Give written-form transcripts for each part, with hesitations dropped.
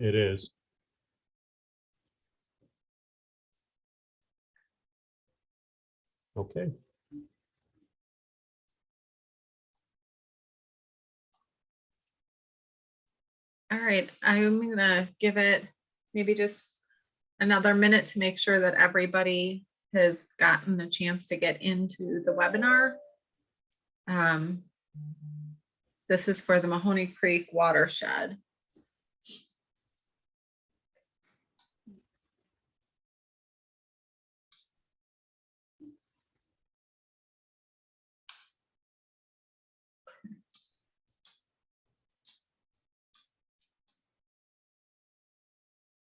It is. Okay. All right, I'm gonna give it maybe just another minute to make sure that everybody has gotten a chance to get into the webinar. This is for the Mahoney Creek Watershed.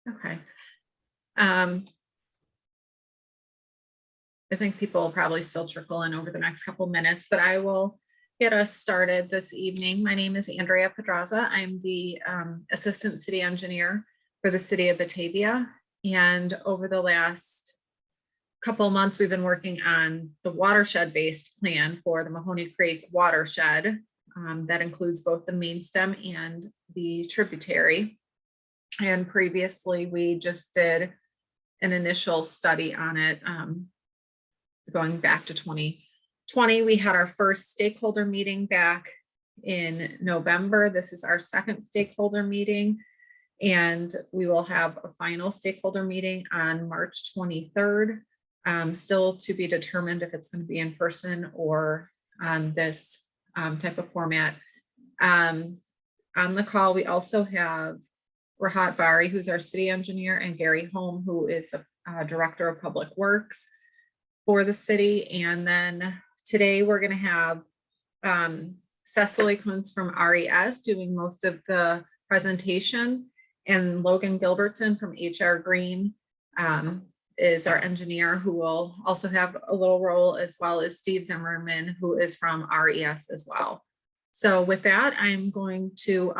Okay. I think people will probably still trickle in over the next couple minutes, but I will get us started this evening. My name is Andrea Pedraza. I'm the Assistant City Engineer for the City of Batavia. And over the last couple of months, we've been working on the watershed-based plan for the Mahoney Creek watershed. That includes both the main stem and the tributary. And previously, we just did an initial study on it. Going back to 2020, we had our first stakeholder meeting back in November. This is our second stakeholder meeting, and we will have a final stakeholder meeting on March 23rd. Still to be determined if it's going to be in person or on this type of format. On the call, we also have Rahat Bari, who's our city engineer, and Gary Holm, who is a director of public works for the city. And then today we're going to have Cecily Kuntz from RES doing most of the presentation, and Logan Gilbertson from HR Green is our engineer, who will also have a little role, as well as Steve Zimmerman, who is from RES as well. So with that, I'm going to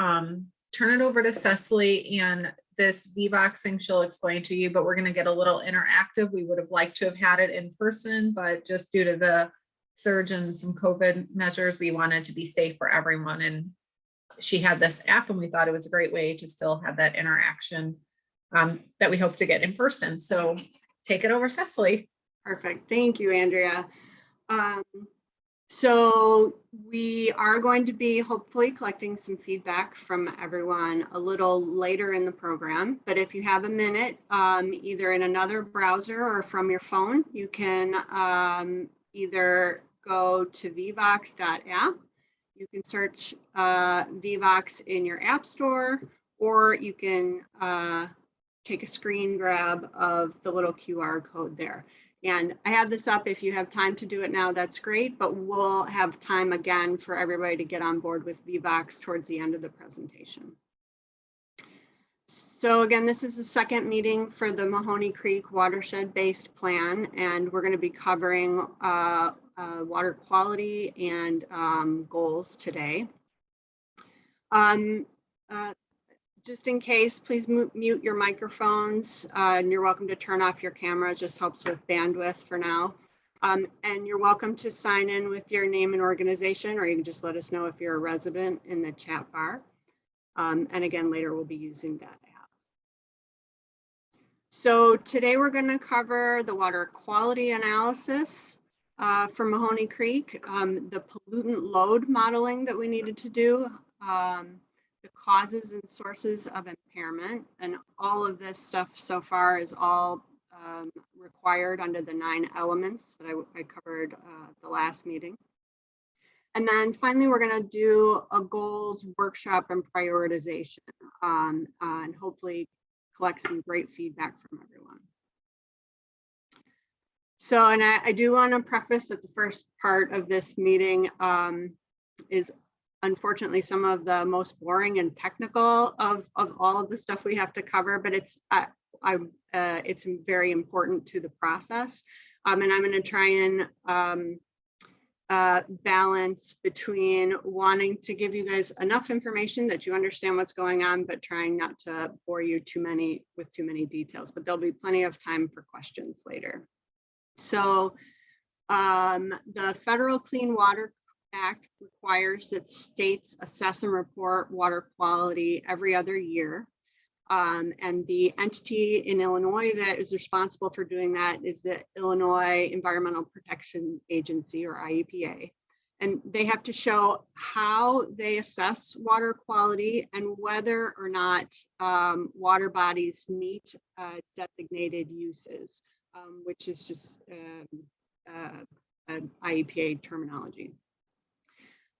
turn it over to Cecily, and this V-boxing she'll explain to you, but we're going to get a little interactive. We would have liked to have had it in person, but just due to the surge and some COVID measures, we wanted to be safe for everyone. And she had this app, and we thought it was a great way to still have that interaction that we hope to get in person. So take it over, Cecily. Perfect. Thank you, Andrea. So we are going to be hopefully collecting some feedback from everyone a little later in the program, but if you have a minute, either in another browser or from your phone, you can either go to vvox.app, you can search vvox in your app store, or you can take a screen grab of the little QR code there. And I have this up. If you have time to do it now, that's great, but we'll have time again for everybody to get on board with VVox towards the end of the presentation. So again, this is the second meeting for the Mahoney Creek watershed-based plan, and we're going to be covering water quality and goals today. Just in case, please mute your microphones, and you're welcome to turn off your camera. It just helps with bandwidth for now. And you're welcome to sign in with your name and organization, or you can just let us know if you're a resident in the chat bar. And again, later we'll be using that app. So today we're going to cover the water quality analysis for Mahoney Creek, the pollutant load modeling that we needed to do, the causes and sources of impairment, and all of this stuff so far is all required under the 9 elements that I covered the last meeting. And then finally, we're going to do a goals workshop and prioritization, and hopefully collect some great feedback from everyone. So, and I do want to preface that the first part of this meeting is unfortunately some of the most boring and technical of all of the stuff we have to cover, but it's very important to the process. And I'm going to try and balance between wanting to give you guys enough information that you understand what's going on, but trying not to bore you with too many details. But there'll be plenty of time for questions later. So the Federal Clean Water Act requires that states assess and report water quality every other year. And the entity in Illinois that is responsible for doing that is the Illinois Environmental Protection Agency, or IEPA. And they have to show how they assess water quality and whether or not water bodies meet designated uses, which is just an IEPA terminology.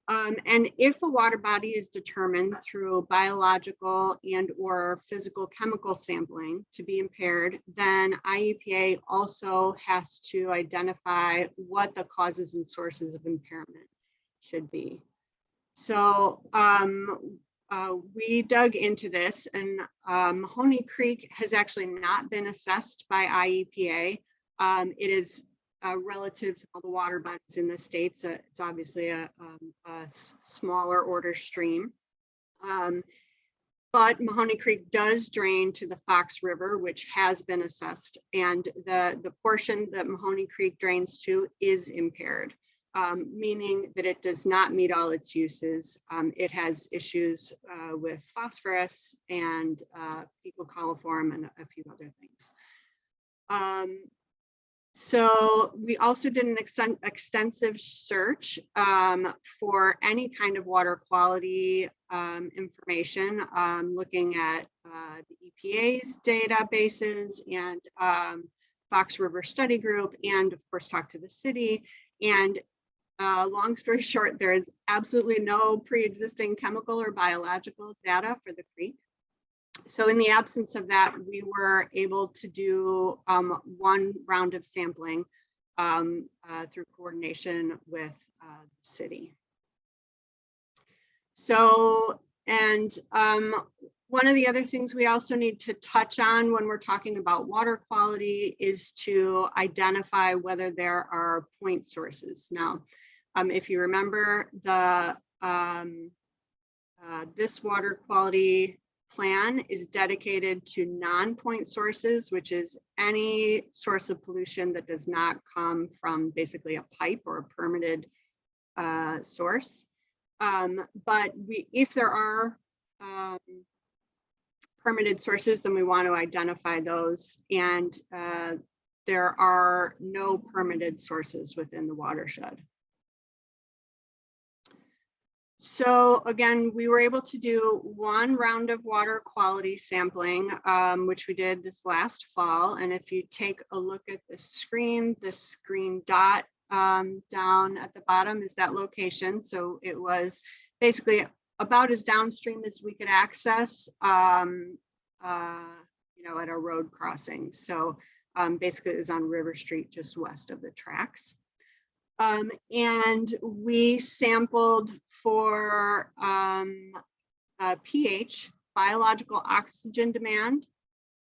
And if a water body is determined through biological and or physical chemical sampling to be impaired, then IEPA also has to identify what the causes and sources of impairment should be. So we dug into this, and Mahoney Creek has actually not been assessed by IEPA. It is relative to all the water bodies in the states. It's obviously a smaller order stream. But Mahoney Creek does drain to the Fox River, which has been assessed, and the portion that Mahoney Creek drains to is impaired, meaning that it does not meet all its uses. It has issues with phosphorus and fecal coliform and a few other things. So we also did an extensive search for any kind of water quality information, looking at the EPA's databases and Fox River Study Group, and of course talked to the city. And long story short, there is absolutely no pre-existing chemical or biological data for the creek. So in the absence of that, we were able to do one round of sampling through coordination with the city. So, and one of the other things we also need to touch on when we're talking about water quality is to identify whether there are point sources. Now, if you remember, the this water quality plan is dedicated to non-point sources, which is any source of pollution that does not come from basically a pipe or a permitted source. But if there are permitted sources, then we want to identify those. And there are no permitted sources within the watershed. So again, we were able to do one round of water quality sampling, which we did this last fall. And if you take a look at this green dot down at the bottom is that location. So it was basically about as downstream as we could access, you know, at a road crossing. So basically it was on River Street, just west of the tracks. And we sampled for pH, biological oxygen demand,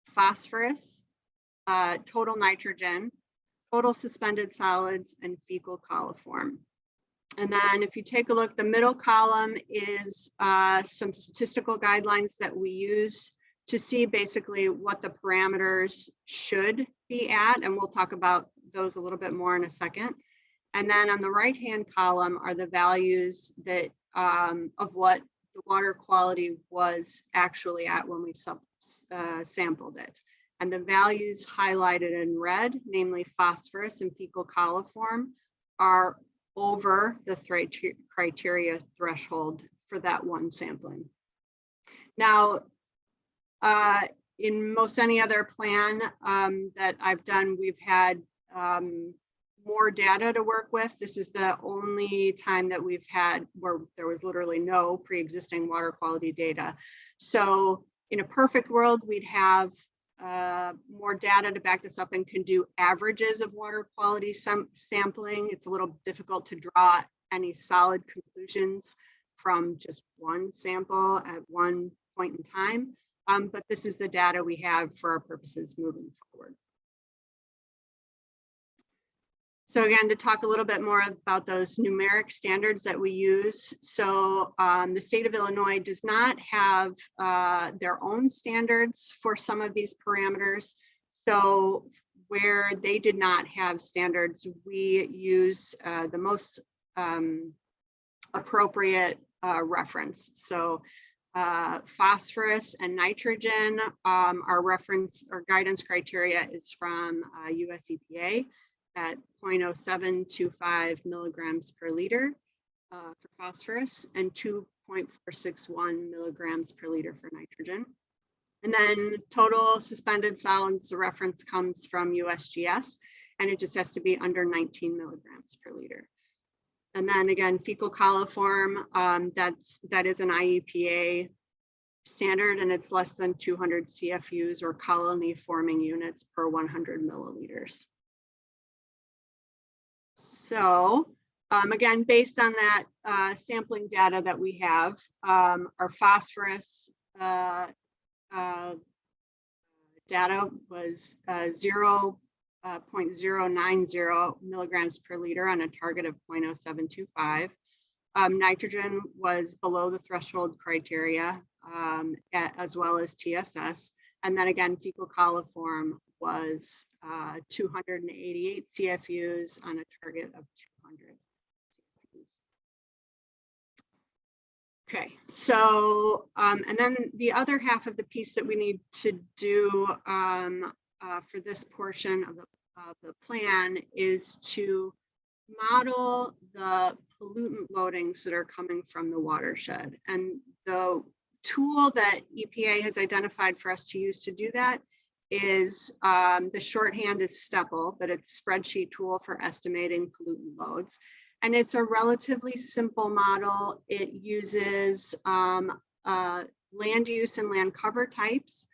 phosphorus, total nitrogen, total suspended solids, and fecal coliform. And then if you take a look, the middle column is some statistical guidelines that we use to see basically what the parameters should be at. And we'll talk about those a little bit more in a second. And then on the right-hand column are the values that of what the water quality was actually at when we sampled it. And the values highlighted in red, namely phosphorus and fecal coliform, are over the criteria threshold for that one sampling. Now, in most any other plan that I've done, we've had more data to work with. This is the only time that we've had where there was literally no pre-existing water quality data. So in a perfect world, we'd have more data to back this up and can do averages of water quality sampling. It's a little difficult to draw any solid conclusions from just one sample at one point in time. But this is the data we have for our purposes moving forward. So again, to talk a little bit more about those numeric standards that we use. So the state of Illinois does not have their own standards for some of these parameters. So where they did not have standards, we use the most appropriate reference. So phosphorus and nitrogen, our reference or guidance criteria is from US EPA at 0.0725 milligrams per liter for phosphorus and 2.461 milligrams per liter for nitrogen. And then total suspended solids, the reference comes from USGS, and it just has to be under 19 milligrams per liter. And then again, fecal coliform, that is an IEPA standard, and it's less than 200 CFUs or colony forming units per 100 milliliters. So again, based on that sampling data that we have, our phosphorus data was 0.090 milligrams per liter on a target of 0.0725. Nitrogen was below the threshold criteria, as well as TSS. And then again, fecal coliform was 288 CFUs on a target of 200 CFUs. Okay, so, and then the other half of the piece that we need to do for this portion of the plan is to model the pollutant loadings that are coming from the watershed. And the tool that EPA has identified for us to use to do that is the shorthand is STEPL, but it's a spreadsheet tool for estimating pollutant loads. And it's a relatively simple model. It uses land use and land cover types,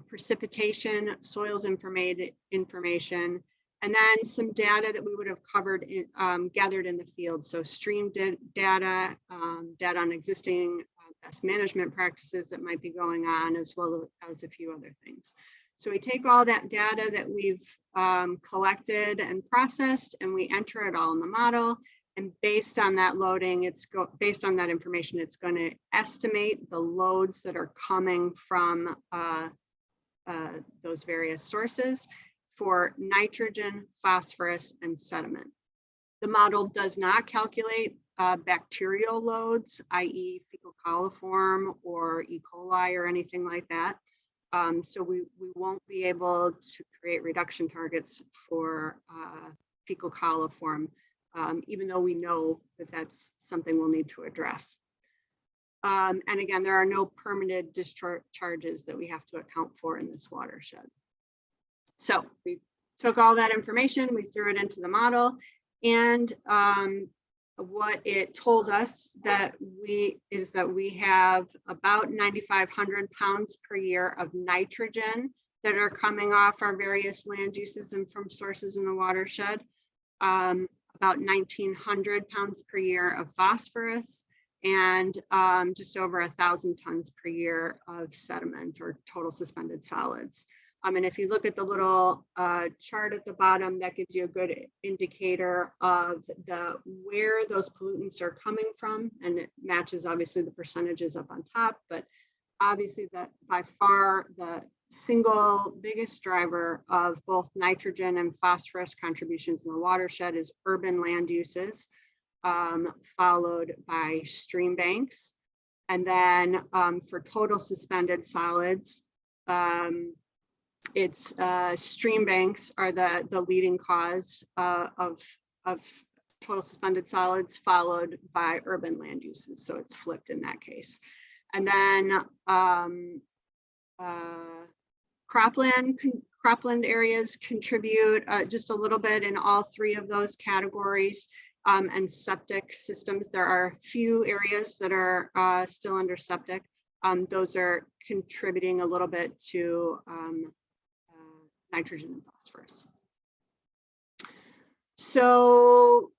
precipitation, soils information, and then some data that we would have covered gathered in the field. So stream data, data on existing best management practices that might be going on, as well as a few other things. So we take all that data that we've collected and processed, and we enter it all in the model. And based on that loading, based on that information, it's going to estimate the loads that are coming from those various sources for nitrogen, phosphorus, and sediment. The model does not calculate bacterial loads, i.e. fecal coliform or E. coli or anything like that. So we won't be able to create reduction targets for fecal coliform, even though we know that that's something we'll need to address. And again, there are no permitted discharges that we have to account for in this watershed. So we took all that information, we threw it into the model, and what it told us is that we have about 9,500 pounds per year of nitrogen that are coming off our various land uses and from sources in the watershed, about 1,900 pounds per year of phosphorus, and just over 1,000 tons per year of sediment or total suspended solids. And if you look at the little chart at the bottom, that gives you a good indicator of where those pollutants are coming from, and it matches obviously the percentages up on top, but obviously that by far the single biggest driver of both nitrogen and phosphorus contributions in the watershed is urban land uses, followed by stream banks. And then for total suspended solids, it's stream banks are the leading cause of total suspended solids, followed by urban land uses. So it's flipped in that case. And then cropland areas contribute just a little bit in all three of those categories. And septic systems, there are a few areas that are still under septic. Those are contributing a little bit to nitrogen and phosphorus. So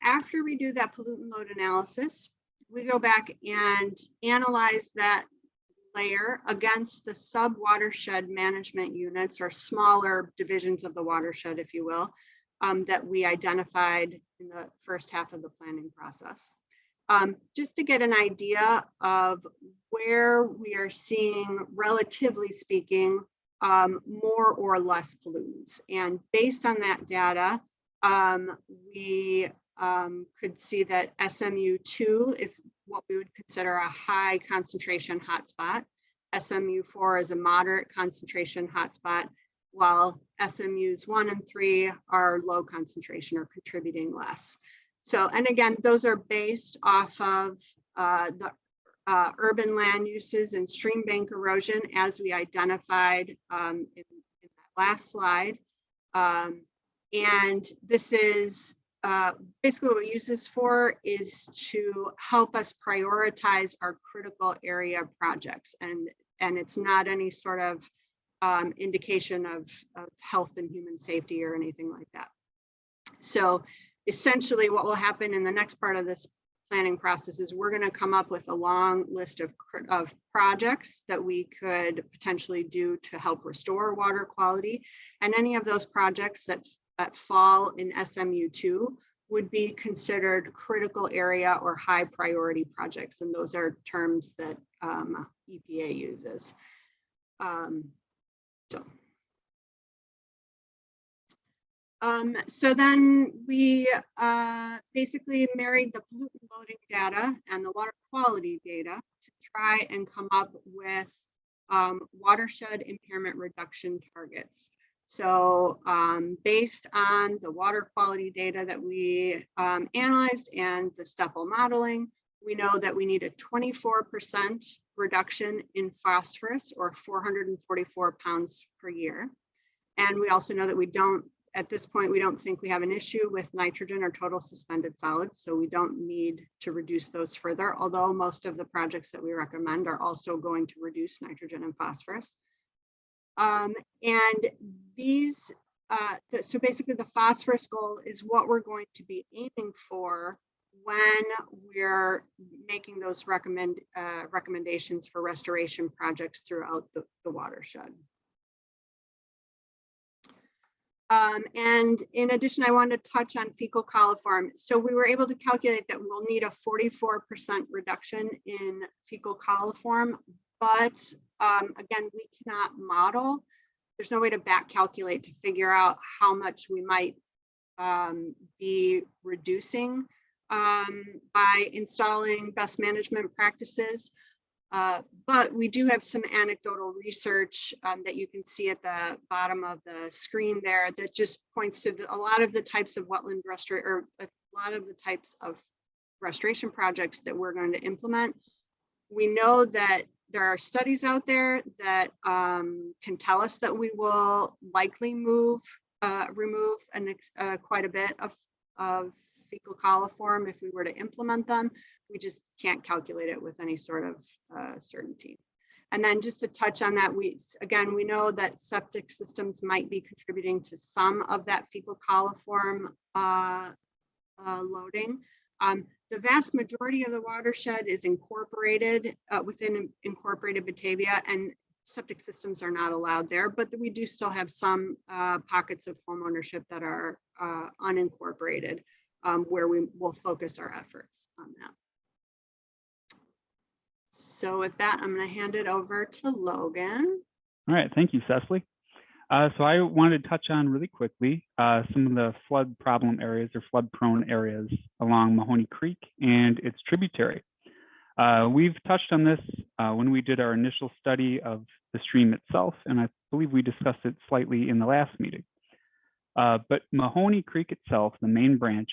after we do that pollutant load analysis, we go back and analyze that layer against the sub-watershed management units, or smaller divisions of the watershed, if you will, that we identified in the first half of the planning process. Just to get an idea of where we are seeing, relatively speaking, more or less pollutants. And based on that data, we could see that SMU2 is what we would consider a high concentration hotspot. SMU4 is a moderate concentration hotspot, while SMUs 1 and 3 are low concentration or contributing less. So, and again, those are based off of the urban land uses and stream bank erosion as we identified in that last slide. And this is basically what we use this for is to help us prioritize our critical area projects. And it's not any sort of indication of health and human safety or anything like that. So essentially what will happen in the next part of this planning process is we're going to come up with a long list of projects that we could potentially do to help restore water quality. And any of those projects that fall in SMU2 would be considered critical area or high priority projects. And those are terms that EPA uses. So then we basically married the pollutant loading data and the water quality data to try and come up with watershed impairment reduction targets. So based on the water quality data that we analyzed and the STEPL modeling, we know that we need a 24% reduction in phosphorus, or 444 pounds per year. And we also know that we don't, at this point, we don't think we have an issue with nitrogen or total suspended solids, so we don't need to reduce those further, although most of the projects that we recommend are also going to reduce nitrogen and phosphorus. And these, so basically the phosphorus goal is what we're going to be aiming for when we're making those recommendations for restoration projects throughout the watershed. And in addition, I wanted to touch on fecal coliform. So we were able to calculate that we'll need a 44% reduction in fecal coliform, but again, we cannot model. There's no way to back calculate to figure out how much we might be reducing by installing best management practices. But we do have some anecdotal research that you can see at the bottom of the screen there that just points to a lot of the types of wetland restoration, or a lot of the types of restoration projects that we're going to implement. We know that there are studies out there that can tell us that we will likely remove quite a bit of fecal coliform if we were to implement them. We just can't calculate it with any sort of certainty. And then just to touch on that, we know that septic systems might be contributing to some of that fecal coliform loading. The vast majority of the watershed is incorporated within incorporated Batavia, and septic systems are not allowed there, but we do still have some pockets of home ownership that are unincorporated, where we will focus our efforts on that. So with that, I'm going to hand it over to Logan. All right, thank you, Cecily. So I wanted to touch on really quickly some of the flood problem areas or flood prone areas along Mahoney Creek and its tributary. We've touched on this when we did our initial study of the stream itself, and I believe we discussed it slightly in the last meeting. But Mahoney Creek itself, the main branch,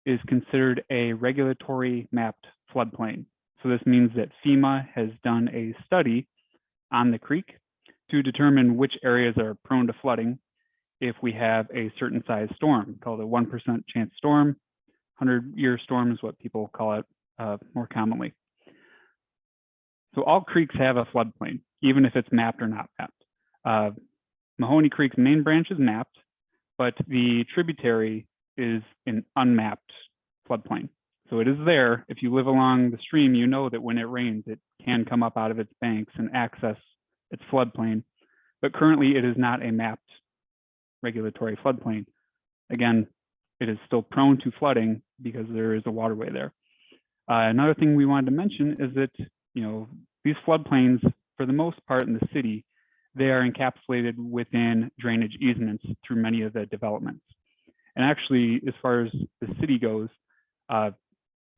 is considered a regulatory mapped floodplain. So this means that FEMA has done a study on the creek to determine which areas are prone to flooding if we have a certain size storm, called a 1% chance storm. 100-year storm is what people call it more commonly. So all creeks have a floodplain, even if it's mapped or not mapped. Mahoney Creek's main branch is mapped, but the tributary is an unmapped floodplain. So it is there. If you live along the stream, you know that when it rains, it can come up out of its banks and access its floodplain. But currently, it is not a mapped regulatory floodplain. Again, it is still prone to flooding because there is a waterway there. Another thing we wanted to mention is that, you know, these floodplains, for the most part in the city, they are encapsulated within drainage easements through many of the developments. And actually, as far as the city goes,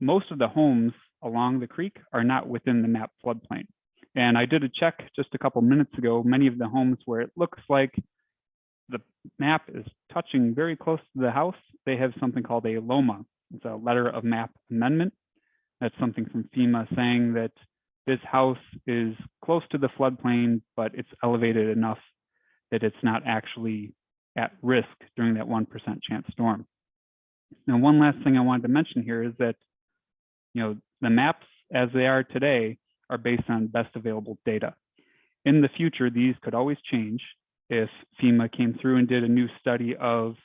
most of the homes along the creek are not within the map floodplain. And I did a check just a couple minutes ago. Many of the homes where it looks like the map is touching very close to the house, they have something called a LOMA. It's a letter of map amendment. That's something from FEMA saying that this house is close to the floodplain, but it's elevated enough that it's not actually at risk during that 1% chance storm. Now, one last thing I wanted to mention here is that, the maps as they are today are based on best available data. In the future, these could always change if FEMA came through and did a new study of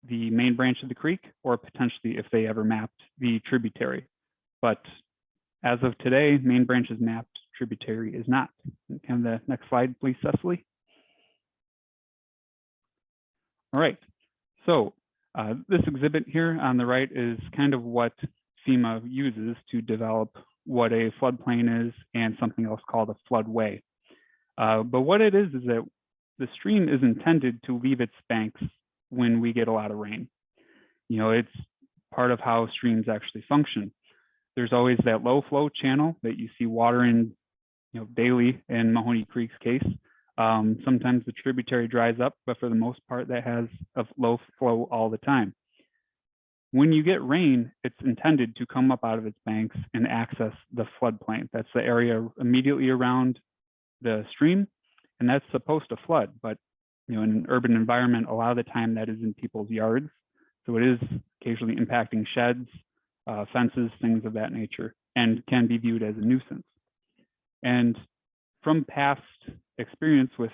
the main branch of the creek, or potentially if they ever mapped the tributary. But as of today, main branch is mapped, tributary is not. Can the next slide, please, Cecily? All right, so this exhibit here on the right is kind of what FEMA uses to develop what a floodplain is and something else called a floodway. But what it is that the stream is intended to leave its banks when we get a lot of rain. It's part of how streams actually function. There's always that low flow channel that you see water in, daily in Mahoney Creek's case. Sometimes the tributary dries up, but for the most part, that has a low flow all the time. When you get rain, it's intended to come up out of its banks and access the floodplain. That's the area immediately around the stream, and that's supposed to flood. But in an urban environment, a lot of the time that is in people's yards. So it is occasionally impacting sheds, fences, things of that nature, and can be viewed as a nuisance. And from past experience with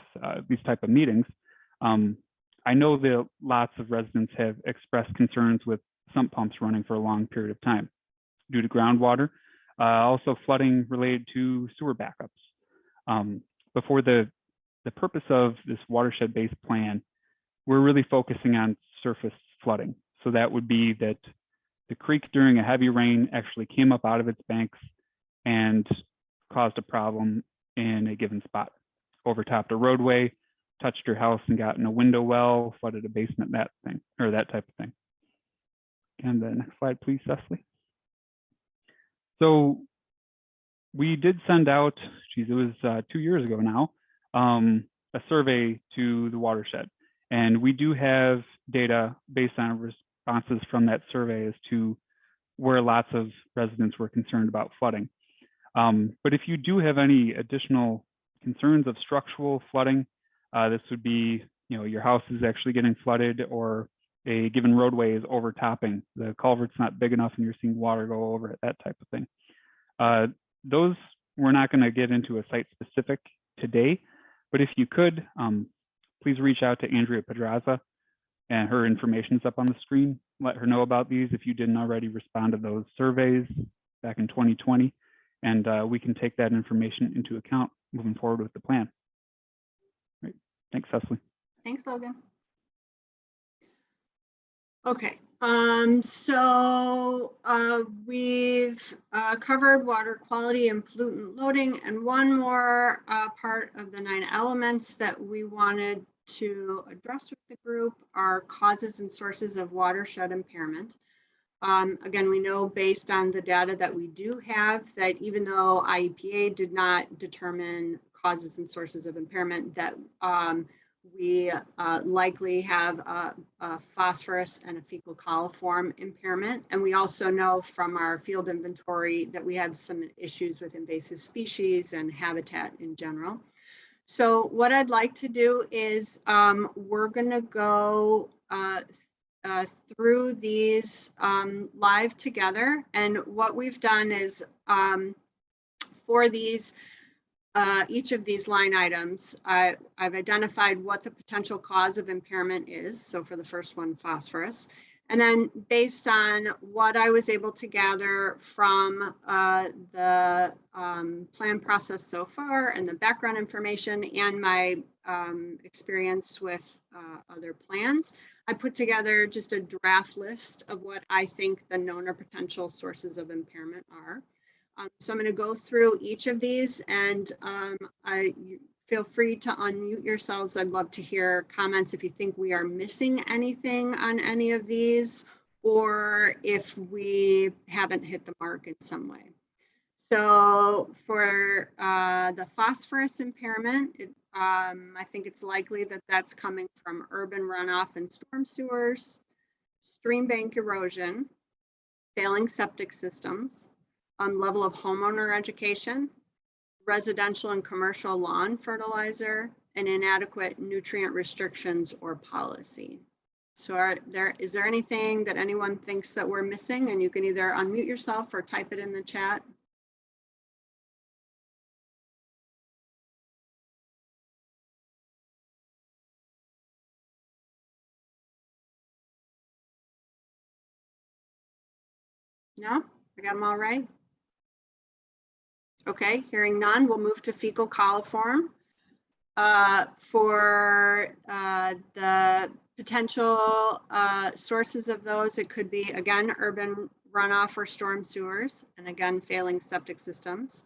these type of meetings, I know that lots of residents have expressed concerns with sump pumps running for a long period of time due to groundwater, also flooding related to sewer backups. Before the purpose of this watershed-based plan, we're really focusing on surface flooding. So that would be that the creek during a heavy rain actually came up out of its banks and caused a problem in a given spot. Overtopped a roadway, touched your house and got in a window well, flooded a basement, that type of thing. And the next slide, please, Cecily. So we did send out, it was 2 years ago now, a survey to the watershed. And we do have data based on responses from that survey as to where lots of residents were concerned about flooding. But if you do have any additional concerns of structural flooding, this would be, your house is actually getting flooded, or a given roadway is overtopping. The culvert's not big enough and you're seeing water go over it, that type of thing. Those we're not going to get into a site specific today, but if you could, please reach out to Andrea Pedraza, and her information is up on the screen. Let her know about these if you didn't already respond to those surveys back in 2020, and we can take that information into account moving forward with the plan. Great. Thanks, Cecily. Thanks, Logan. Okay, so we've covered water quality and pollutant loading, and one more part of the 9 elements that we wanted to address with the group are causes and sources of watershed impairment. Again, we know based on the data that we do have that even though IEPA did not determine causes and sources of impairment, that we likely have a phosphorus and a fecal coliform impairment. And we also know from our field inventory that we have some issues with invasive species and habitat in general. So what I'd like to do is we're going to go through these live together. And what we've done is for these each of these line items, I've identified what the potential cause of impairment is. So for the first one, phosphorus. And then based on what I was able to gather from the plan process so far and the background information and my experience with other plans, I put together just a draft list of what I think the known or potential sources of impairment are. So I'm going to go through each of these, and feel free to unmute yourselves. I'd love to hear comments if you think we are missing anything on any of these, or if we haven't hit the mark in some way. So for the phosphorus impairment, I think it's likely that that's coming from urban runoff and storm sewers, stream bank erosion, failing septic systems, level of homeowner education, residential and commercial lawn fertilizer, and inadequate nutrient restrictions or policy. So is there anything that anyone thinks that we're missing? And you can either unmute yourself or type it in the chat. No, I got them all right. Okay, hearing none, we'll move to fecal coliform. For the potential sources of those, it could be, again, urban runoff or storm sewers, and again, failing septic systems.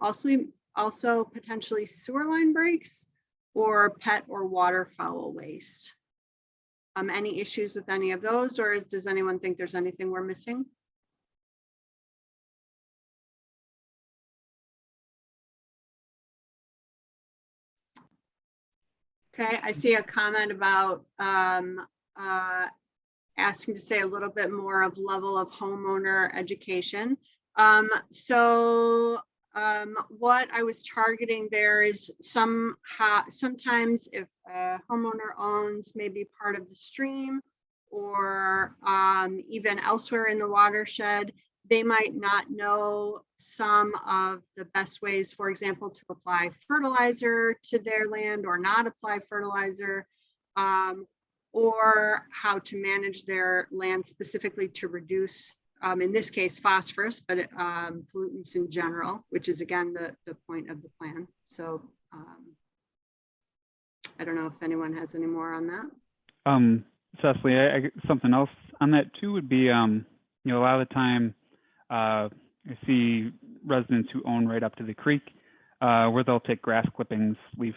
Also potentially sewer line breaks or pet or waterfowl waste. Any issues with any of those, or does anyone think there's anything we're missing? Okay, I see a comment about asking to say a little bit more of level of homeowner education. What I was targeting there is sometimes if a homeowner owns maybe part of the stream or even elsewhere in the watershed, they might not know some of the best ways, for example, to apply fertilizer to their land or not apply fertilizer, or how to manage their land specifically to reduce, in this case, phosphorus, but pollutants in general, which is again the point of the plan. So I don't know if anyone has any more on that. Cecily, something else on that too would be, a lot of the time, I see residents who own right up to the creek, where they'll take grass clippings, leaf,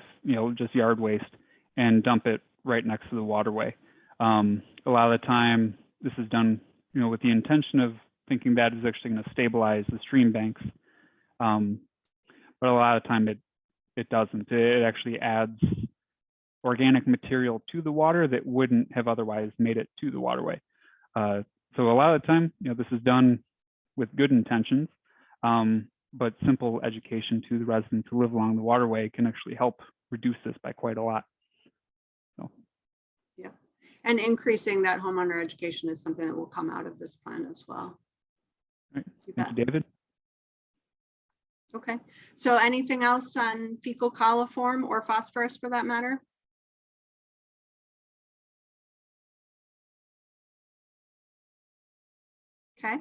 just yard waste, and dump it right next to the waterway. A lot of the time, this is done, with the intention of thinking that is actually going to stabilize the stream banks, but a lot of the time it doesn't. It actually adds organic material to the water that wouldn't have otherwise made it to the waterway. So a lot of the time, this is done with good intentions, but simple education to the residents who live along the waterway can actually help reduce this by quite a lot. So. Yeah, and increasing that homeowner education is something that will come out of this plan as well. Right. Thank you, David. Okay, so anything else on fecal coliform or phosphorus for that matter? Okay.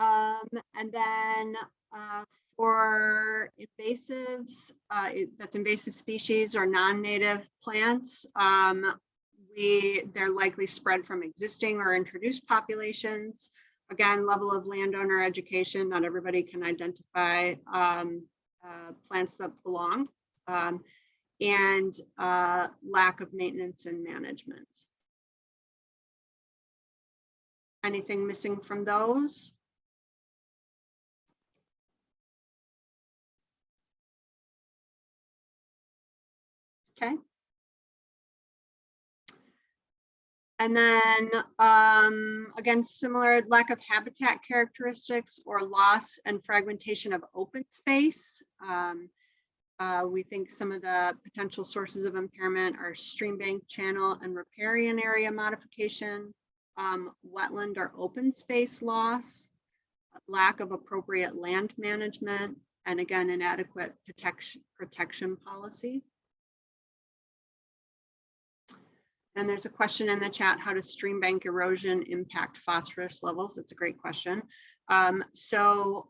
And then for invasives, that's invasive species or non-native plants, they're likely spread from existing or introduced populations. Again, level of landowner education, not everybody can identify plants that belong, and lack of maintenance and management. Anything missing from those? Okay. And then again, similar lack of habitat characteristics or loss and fragmentation of open space. We think some of the potential sources of impairment are stream bank channel and riparian area modification, wetland or open space loss, lack of appropriate land management, and again, inadequate protection policy. And there's a question in the chat, how does stream bank erosion impact phosphorus levels? That's a great question. So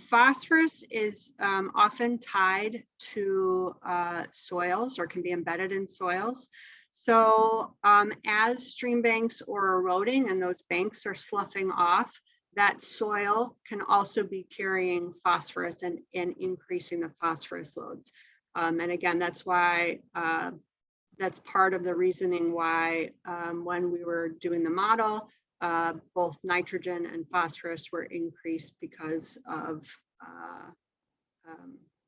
phosphorus is often tied to soils or can be embedded in soils. So as stream banks are eroding and those banks are sloughing off, that soil can also be carrying phosphorus and increasing the phosphorus loads. And again, that's why, that's part of the reasoning why when we were doing the model, both nitrogen and phosphorus were increased because of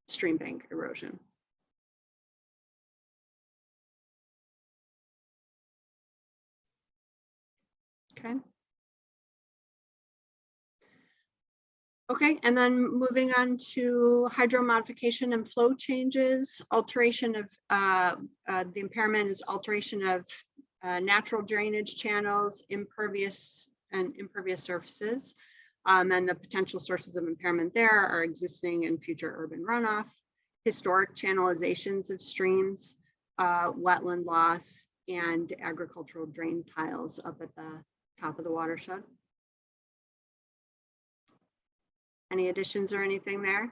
stream bank erosion. Okay. Okay, and then moving on to hydro modification and flow changes, alteration of the impairment is alteration of natural drainage channels, impervious surfaces, and the potential sources of impairment there are existing and future urban runoff, historic channelizations of streams, wetland loss, and agricultural drain tiles up at the top of the watershed. Any additions or anything there?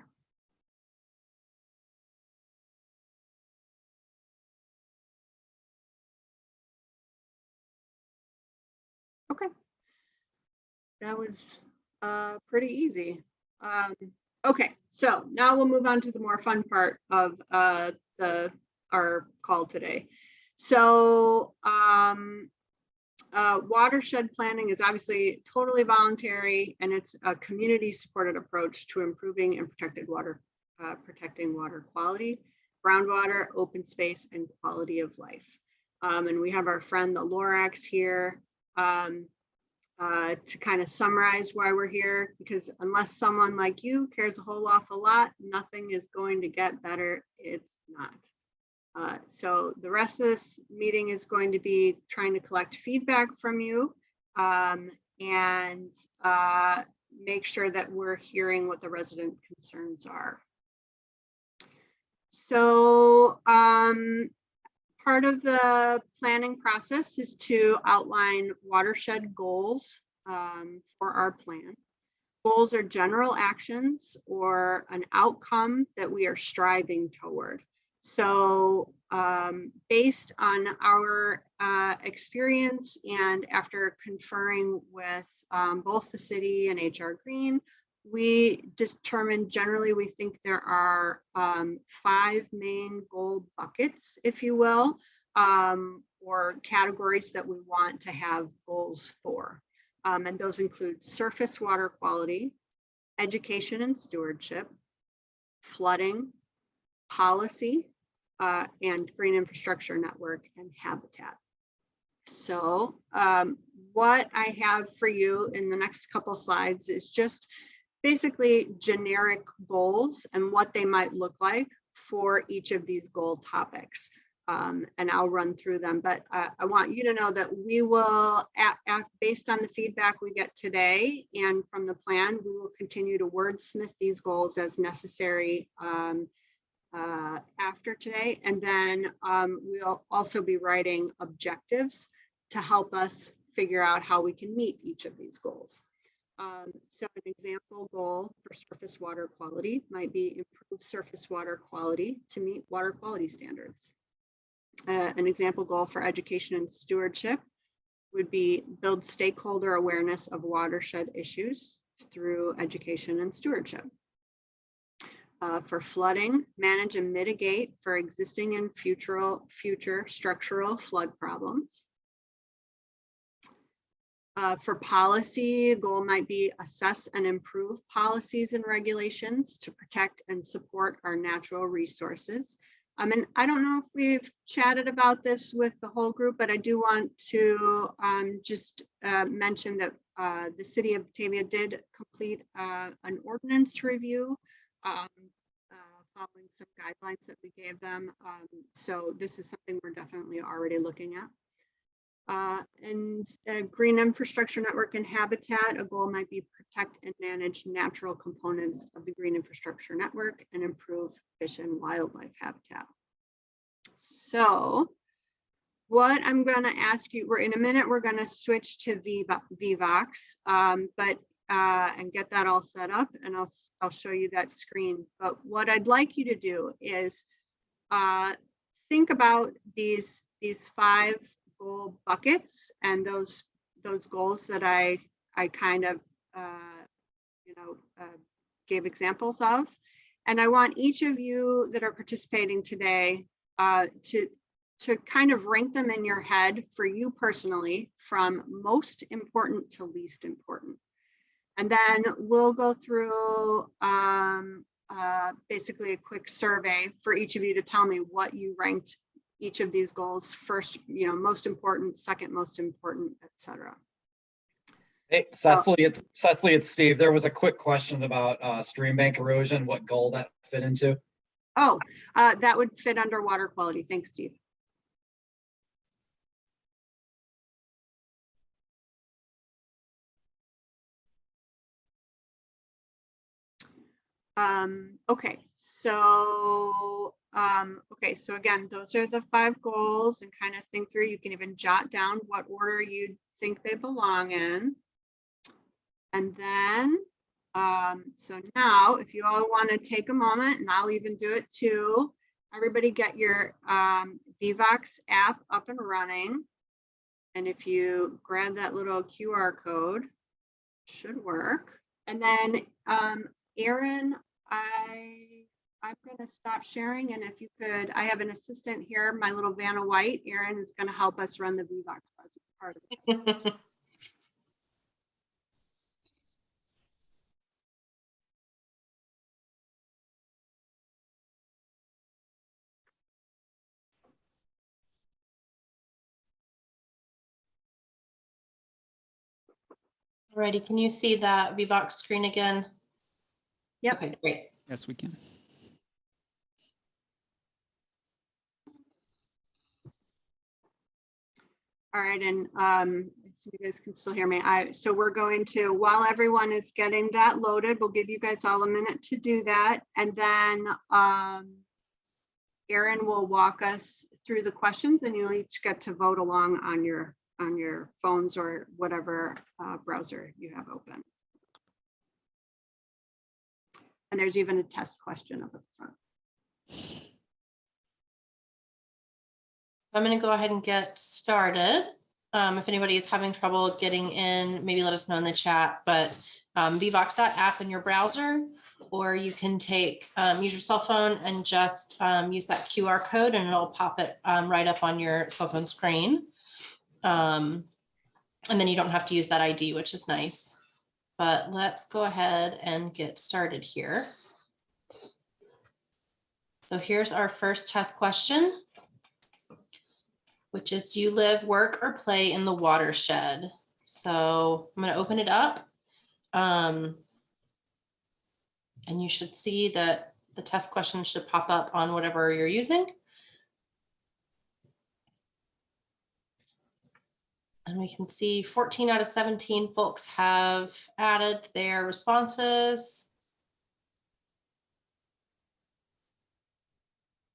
Okay. That was pretty easy. Okay, so now we'll move on to the more fun part of our call today. So watershed planning is obviously totally voluntary, and it's a community-supported approach to improving and protecting water quality, groundwater, open space, and quality of life. And we have our friend the Lorax here to kind of summarize why we're here, because unless someone like you cares a whole awful lot, nothing is going to get better. It's not. So the rest of this meeting is going to be trying to collect feedback from you and make sure that we're hearing what the resident concerns are. So part of the planning process is to outline watershed goals for our plan. Goals are general actions or an outcome that we are striving toward. So based on our experience and after conferring with both the city and HR Green, we determined generally we think there are 5 main goal buckets, if you will, or categories that we want to have goals for. And those include surface water quality, education and stewardship, flooding, policy, and green infrastructure network and habitat. So what I have for you in the next couple slides is just basically generic goals and what they might look like for each of these goal topics. And I'll run through them, but I want you to know that we will, based on the feedback we get today and from the plan, we will continue to wordsmith these goals as necessary after today. And then we'll also be writing objectives to help us figure out how we can meet each of these goals. So an example goal for surface water quality might be improve surface water quality to meet water quality standards. An example goal for education and stewardship would be build stakeholder awareness of watershed issues through education and stewardship. For flooding, manage and mitigate for existing and future structural flood problems. For policy, goal might be assess and improve policies and regulations to protect and support our natural resources. And I don't know if we've chatted about this with the whole group, but I do want to just mention that the city of Batavia did complete an ordinance review following some guidelines that we gave them. So this is something we're definitely already looking at. And green infrastructure network and habitat, a goal might be protect and manage natural components of the green infrastructure network and improve fish and wildlife habitat. So what I'm going to ask you, in a minute, we're going to switch to VVOX, and get that all set up, and I'll show you that screen. But what I'd like you to do is think about these 5 goal buckets and those goals that I kind of gave examples of. And I want each of you that are participating today to kind of rank them in your head for you personally from most important to least important. And then we'll go through basically a quick survey for each of you to tell me what you ranked each of these goals first, most important, second most important, etc. Hey, Cecily, it's Steve. There was a quick question about stream bank erosion, what goal that fit into. Oh, that would fit under water quality. Thanks, Steve. Okay, so again, those are the 5 goals, and kind of think through. You can even jot down what order you think they belong in. And then, so now if you all want to take a moment, and I'll even do it too, everybody get your Vivox app up and running. And if you grab that little QR code, should work. And then Aaron, I'm going to stop sharing. And if you could, I have an assistant here, my little Vanna White. Aaron is going to help us run the Vivox part of it. Alrighty, can you see that Vivox screen again? Yep. Okay, great. Yes, we can. All right, and so you guys can still hear me. So we're going to, while everyone is getting that loaded, we'll give you guys all a minute to do that, and then Aaron will walk us through the questions, and you'll each get to vote along on your phones or whatever browser you have open. And there's even a test question up at the front. I'm going to go ahead and get started. If anybody is having trouble getting in, maybe let us know in the chat, but Vivox.app in your browser, or you can use your cell phone and just use that QR code and it'll pop it right up on your cell phone screen. And then you don't have to use that ID, which is nice. But let's go ahead and get started here. So here's our first test question, which is, do you live, work, or play in the watershed? So I'm going to open it up. And you should see that the test question should pop up on whatever you're using. And we can see 14 out of 17 folks have added their responses.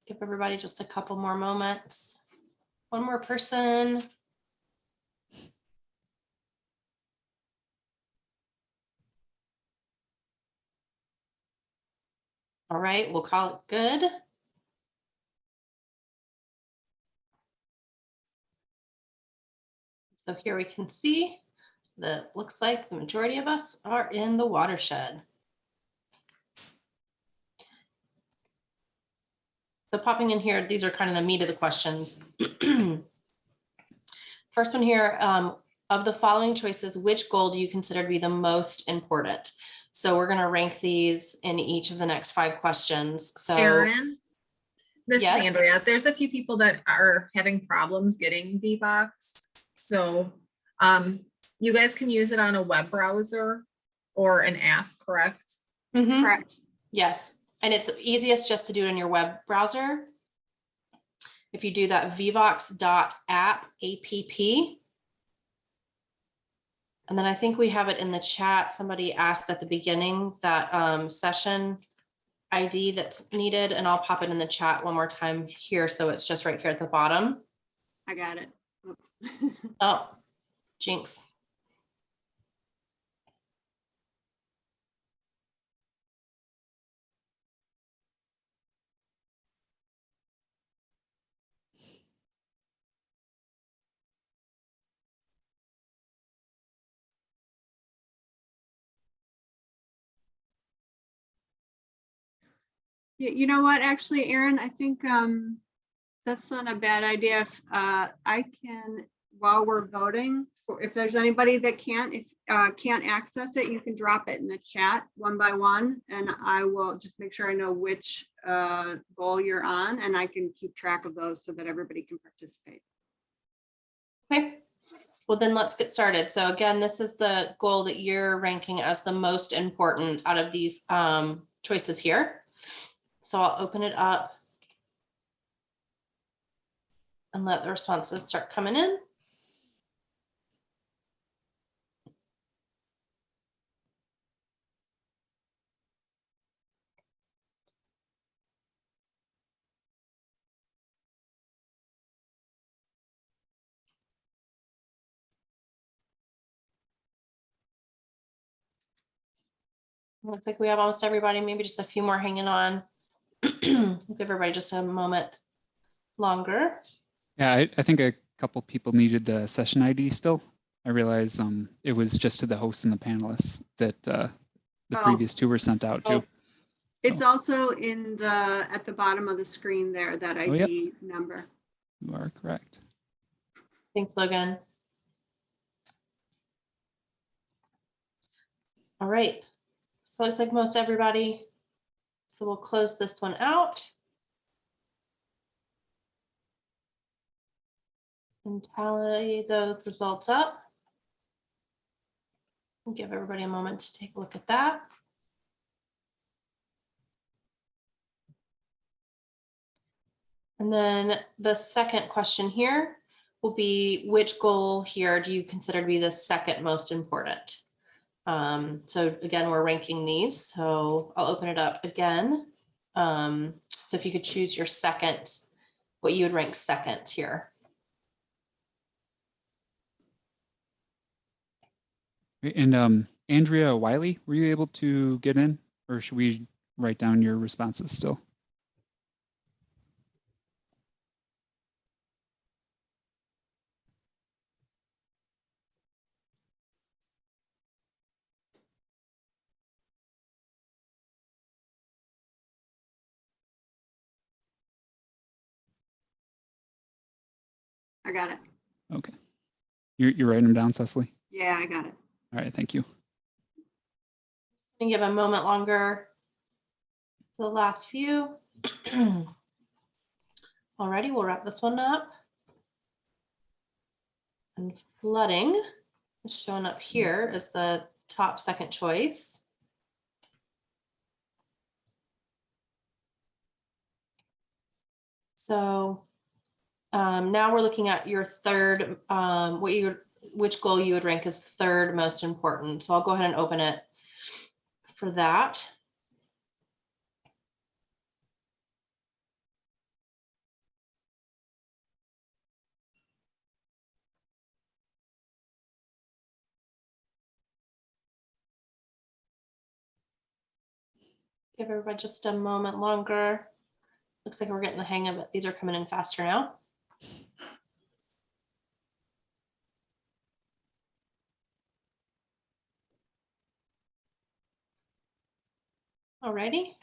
Give everybody just a couple more moments. One more person. All right, we'll call it good. So here we can see that looks like the majority of us are in the watershed. So popping in here, these are kind of the meat of the questions. First one here, of the following choices, which goal do you consider to be the most important? So we're going to rank these in each of the next 5 questions. So Aaron, this Yes? is Andrea. There's a few people that are having problems getting Vivox. So you guys can use it on a web browser or an app, correct? Correct. Yes, and it's easiest just to do it in your web browser. If you do that vivox.app, app. And then I think we have it in the chat. Somebody asked at the beginning that session ID that's needed, and I'll pop it in the chat one more time here. So it's just right here at the bottom. I got it. Oh, jinx. You know what, actually, Aaron, I think that's not a bad idea. If I can, while we're voting, if there's anybody that can't access it, you can drop it in the chat one by one, and I will just make sure I know which goal you're on, and I can keep track of those so that everybody can participate. Okay, well then let's get started. So again, this is the goal that you're ranking as the most important out of these choices here. So I'll open it up and let the responses start coming in. Looks like we have almost everybody, maybe just a few more hanging on. Give everybody just a moment longer. Yeah, I think a couple people needed the session ID still. I realize it was just to the host and the panelists that the Oh. previous two were sent out to. Oh. It's also in at the bottom of the screen there, that Oh, yep. ID number. You are correct. Thanks, Logan. All right, so looks like most everybody. So we'll close this one out. And tally those results up. And give everybody a moment to take a look at that. And then the second question here will be, which goal here do you consider to be the second most important? So again, we're ranking these, so I'll open it up again. So if you could choose your second, what you would rank second here. And Andrea Wiley, were you able to get in, or should we write down your responses still? I got it. Okay. You're writing them down, Cecily? Yeah, I got it. All right, thank you. And give a moment longer for the last few. Alrighty, we'll wrap this one up. And flooding is showing up here as the top second choice. So now we're looking at your third, which goal you would rank as third most important. So I'll go ahead and open it for that. Give everybody just a moment longer. Looks like we're getting the hang of it. These are coming in faster now. Alrighty.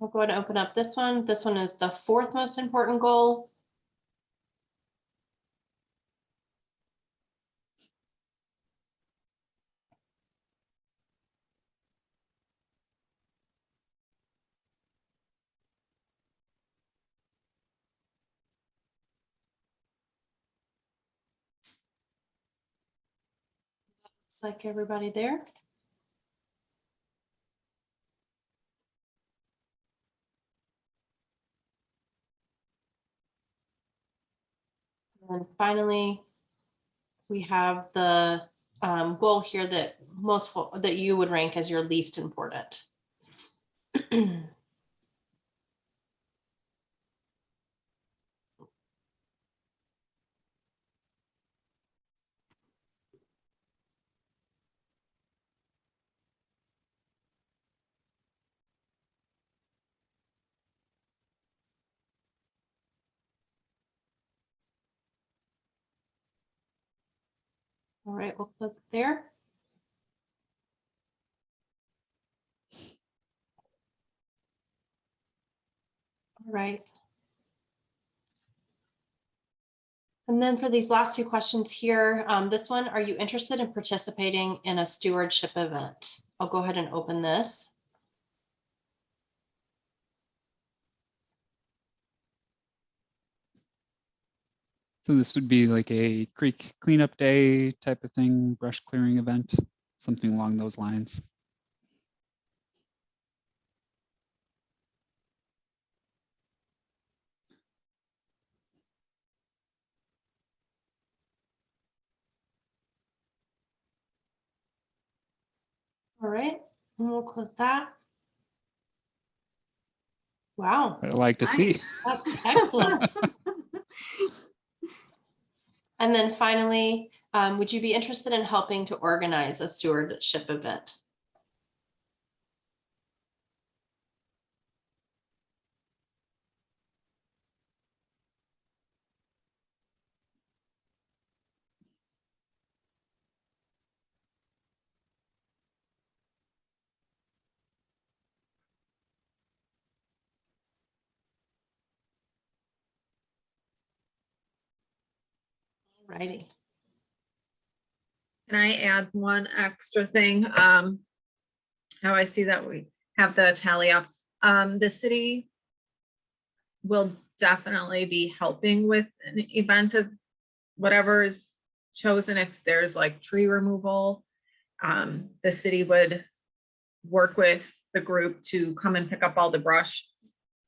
I'll go ahead and open up this one. This one is the fourth most important goal. Looks like everybody there. And finally, we have the goal here that that you would rank as your least important. All right, we'll close it there. All right. And then for these last two questions here, this one, are you interested in participating in a stewardship event? I'll go ahead and open this. So this would be like a creek cleanup day type of thing, brush clearing event, something along those lines. All right, and we'll close that. Wow, I'd like to see. Nice. that's excellent. And then finally, would you be interested in helping to organize a stewardship event? Righty. Can I add one extra thing? How I see that we have the tally up. The city will definitely be helping with an event of whatever is chosen. If there's like tree removal, the city would work with the group to come and pick up all the brush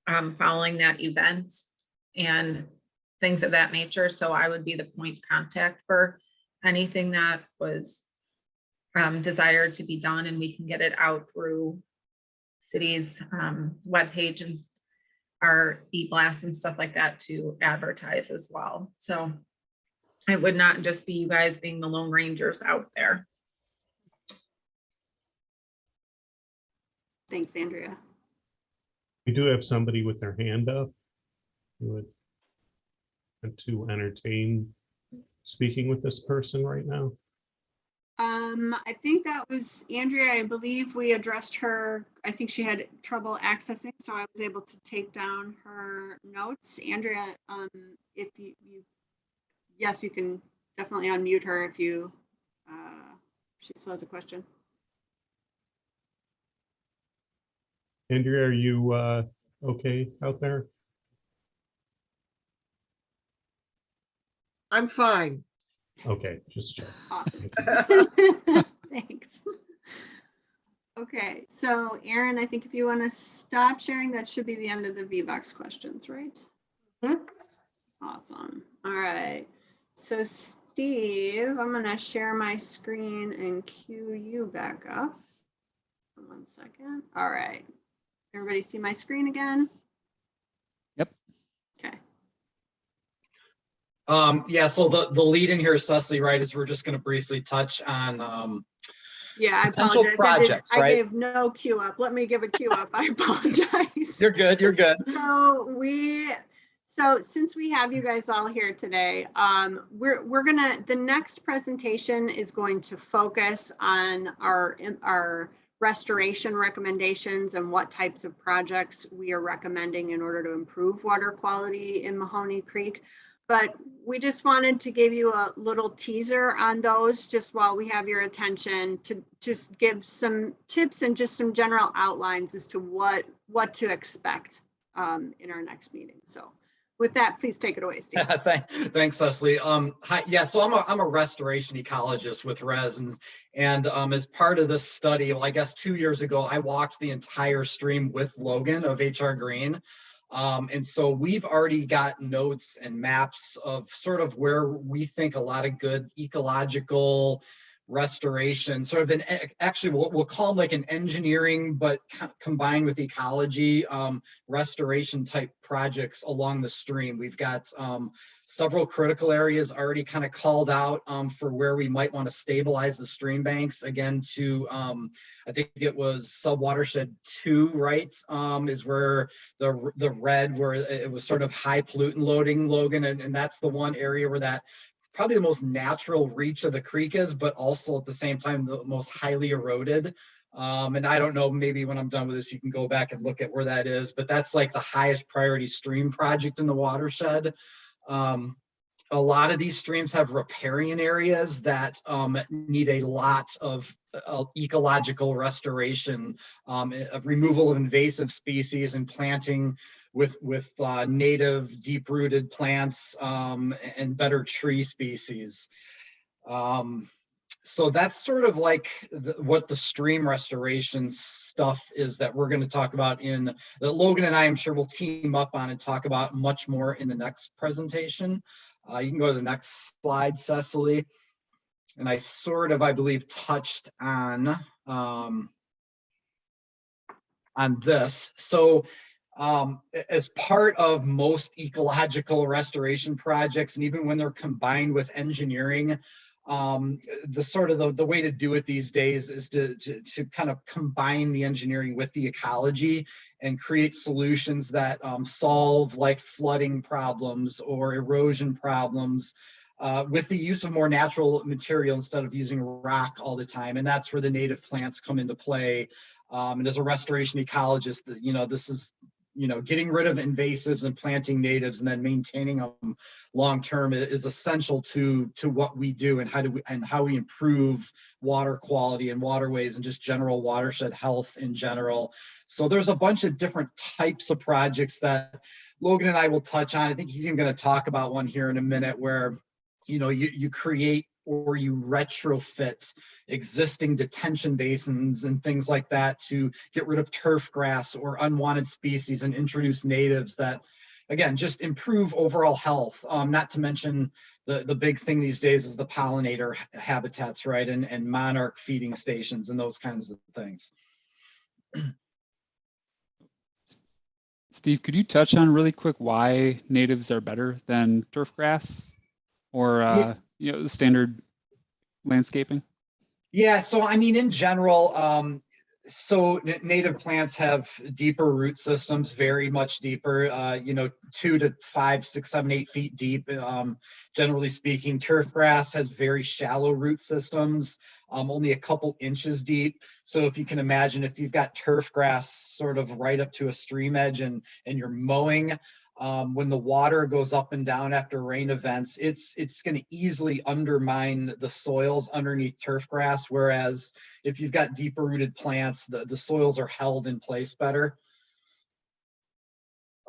following that event and things of that nature. So I would be the point contact for anything that was desired to be done, and we can get it out through city's webpage and our e-blasts and stuff like that to advertise as well. So it would not just be you guys being the Lone Rangers out there. Thanks, Andrea. We do have somebody with their hand up who would want to entertain speaking with this person right now. I think that was Andrea. I believe we addressed her. I think she had trouble accessing, so I was able to take down her notes. Andrea, if you yes, you can definitely unmute her if you, she still has a question. Andrea, are you okay out there? I'm fine. Okay, just check. Awesome. Thanks. Okay, so Erin, I think if you want to stop sharing, that should be the end of the VBOX questions, right? Mhm. Awesome. All right. So Steve, I'm going to share my screen and cue you back up. 1 second. All right. Everybody see my screen again? Yep. Okay. Yeah, so the lead in here, Cecily, right, is we're just going to briefly touch on Yeah, I potential apologize. projects, I right? gave no cue up. Let me give a cue up. I apologize. You're good, you're good. So since we have you guys all here today, the next presentation is going to focus on our restoration recommendations and what types of projects we are recommending in order to improve water quality in Mahoney Creek. But we just wanted to give you a little teaser on those just while we have your attention, to just give some tips and just some general outlines as to what to expect in our next meeting. So with that, please take it away, Steve. Thanks, Cecily. Hi, yeah, so I'm a restoration ecologist with RES, and as part of this study, well, I guess 2 years ago, I walked the entire stream with Logan of HR Green. And so we've already got notes and maps of sort of where we think a lot of good ecological restoration, sort of actually we'll call them like an engineering, but combined with ecology, restoration type projects along the stream. We've got several critical areas already kind of called out for where we might want to stabilize the stream banks. Again, to I think it was sub-watershed 2, right, is where the red, where it was sort of high pollutant loading, Logan, and that's the one area where that probably the most natural reach of the creek is, but also at the same time, the most highly eroded. And I don't know, maybe when I'm done with this, you can go back and look at where that is, but that's like the highest priority stream project in the watershed. A lot of these streams have riparian areas that need a lot of ecological restoration, removal of invasive species and planting with native deep-rooted plants and better tree species. So that's sort of like what the stream restoration stuff is that we're going to talk about that Logan and I am sure will team up on and talk about much more in the next presentation. You can go to the next slide, Cecily. And I sort of, I believe, touched on this. So as part of most ecological restoration projects, and even when they're combined with engineering, the way to do it these days is to kind of combine the engineering with the ecology and create solutions that solve like flooding problems or erosion problems with the use of more natural material instead of using rock all the time. And that's where the native plants come into play. And as a restoration ecologist, this is getting rid of invasives and planting natives and then maintaining them long-term is essential to what we do and how we improve water quality and waterways and just general watershed health in general. So there's a bunch of different types of projects that Logan and I will touch on. I think he's even going to talk about one here in a minute where, you create or you retrofit existing detention basins and things like that to get rid of turf grass or unwanted species and introduce natives that, again, just improve overall health. Not to mention the big thing these days is the pollinator habitats, right? And monarch feeding stations and those kinds of things. Steve, could you touch on really quick why natives are better than turf grass or standard landscaping? Yeah, so I mean, in general, native plants have deeper root systems, very much deeper, 2 to 5, 6, 7, 8 feet deep. Generally speaking, turf grass has very shallow root systems, only a couple inches deep. So if you can imagine, if you've got turf grass sort of right up to a stream edge and you're mowing, when the water goes up and down after rain events, it's going to easily undermine the soils underneath turf grass. Whereas if you've got deeper rooted plants, the soils are held in place better.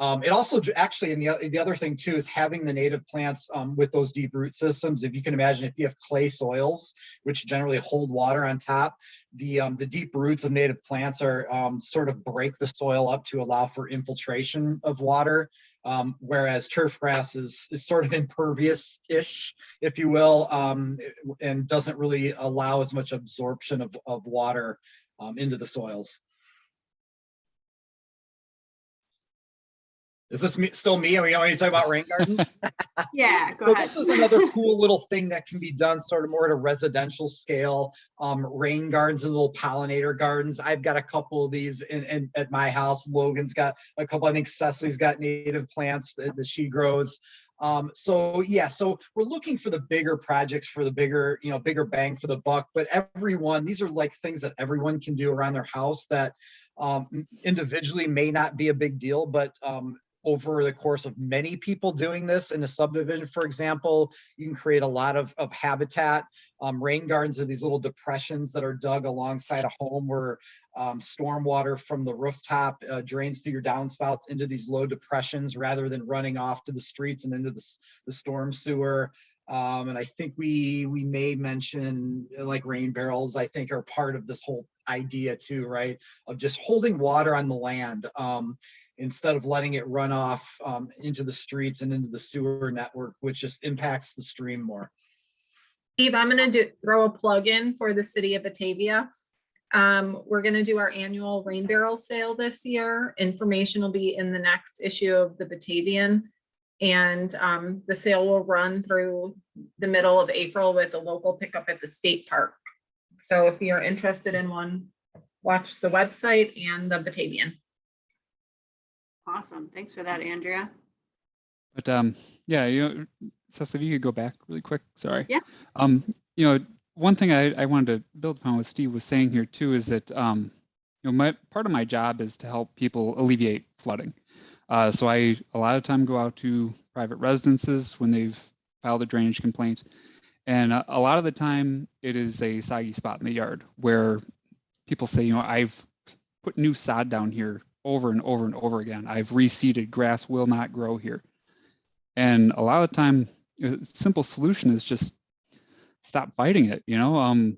It also actually, and the other thing too, is having the native plants with those deep root systems. If you can imagine, if you have clay soils, which generally hold water on top, the deep roots of native plants are sort of break the soil up to allow for infiltration of water. Whereas turf grass is sort of impervious-ish, if you will, and doesn't really allow as much absorption of water into the soils. Is this still me? Are we going to talk about rain gardens? Yeah, go ahead. This is another cool little thing that can be done sort of more at a residential scale. Rain gardens and little pollinator gardens. I've got a couple of these at my house. Logan's got a couple. I think Cecily's got native plants that she grows. So we're looking for the bigger projects for the bigger bang for the buck. But these are like things that everyone can do around their house that individually may not be a big deal, but over the course of many people doing this in a subdivision, for example, you can create a lot of habitat. Rain gardens are these little depressions that are dug alongside a home where stormwater from the rooftop drains through your downspouts into these low depressions rather than running off to the streets and into the storm sewer. And I think we may mention like rain barrels, I think, are part of this whole idea too, right? Of just holding water on the land. Instead of letting it run off into the streets and into the sewer network, which just impacts the stream more. Steve, I'm going to throw a plug in for the city of Batavia. We're going to do our annual rain barrel sale this year. Information will be in the next issue of the Batavian, and the sale will run through the middle of April with a local pickup at the state park. So if you're interested in one, watch the website and the Batavian. Awesome. Thanks for that, Andrea. But Cecily, if you could go back really quick, sorry. Yeah. You know, one thing I wanted to build upon what Steve was saying here too is that, you know, part of my job is to help people alleviate flooding. So I, a lot of time go out to private residences when they've filed a drainage complaint. And a lot of the time it is a soggy spot in the yard where people say, you know, I've put new sod down here over and over and over again. I've reseeded, grass will not grow here. And a lot of the time, a simple solution is just stop fighting it. You know,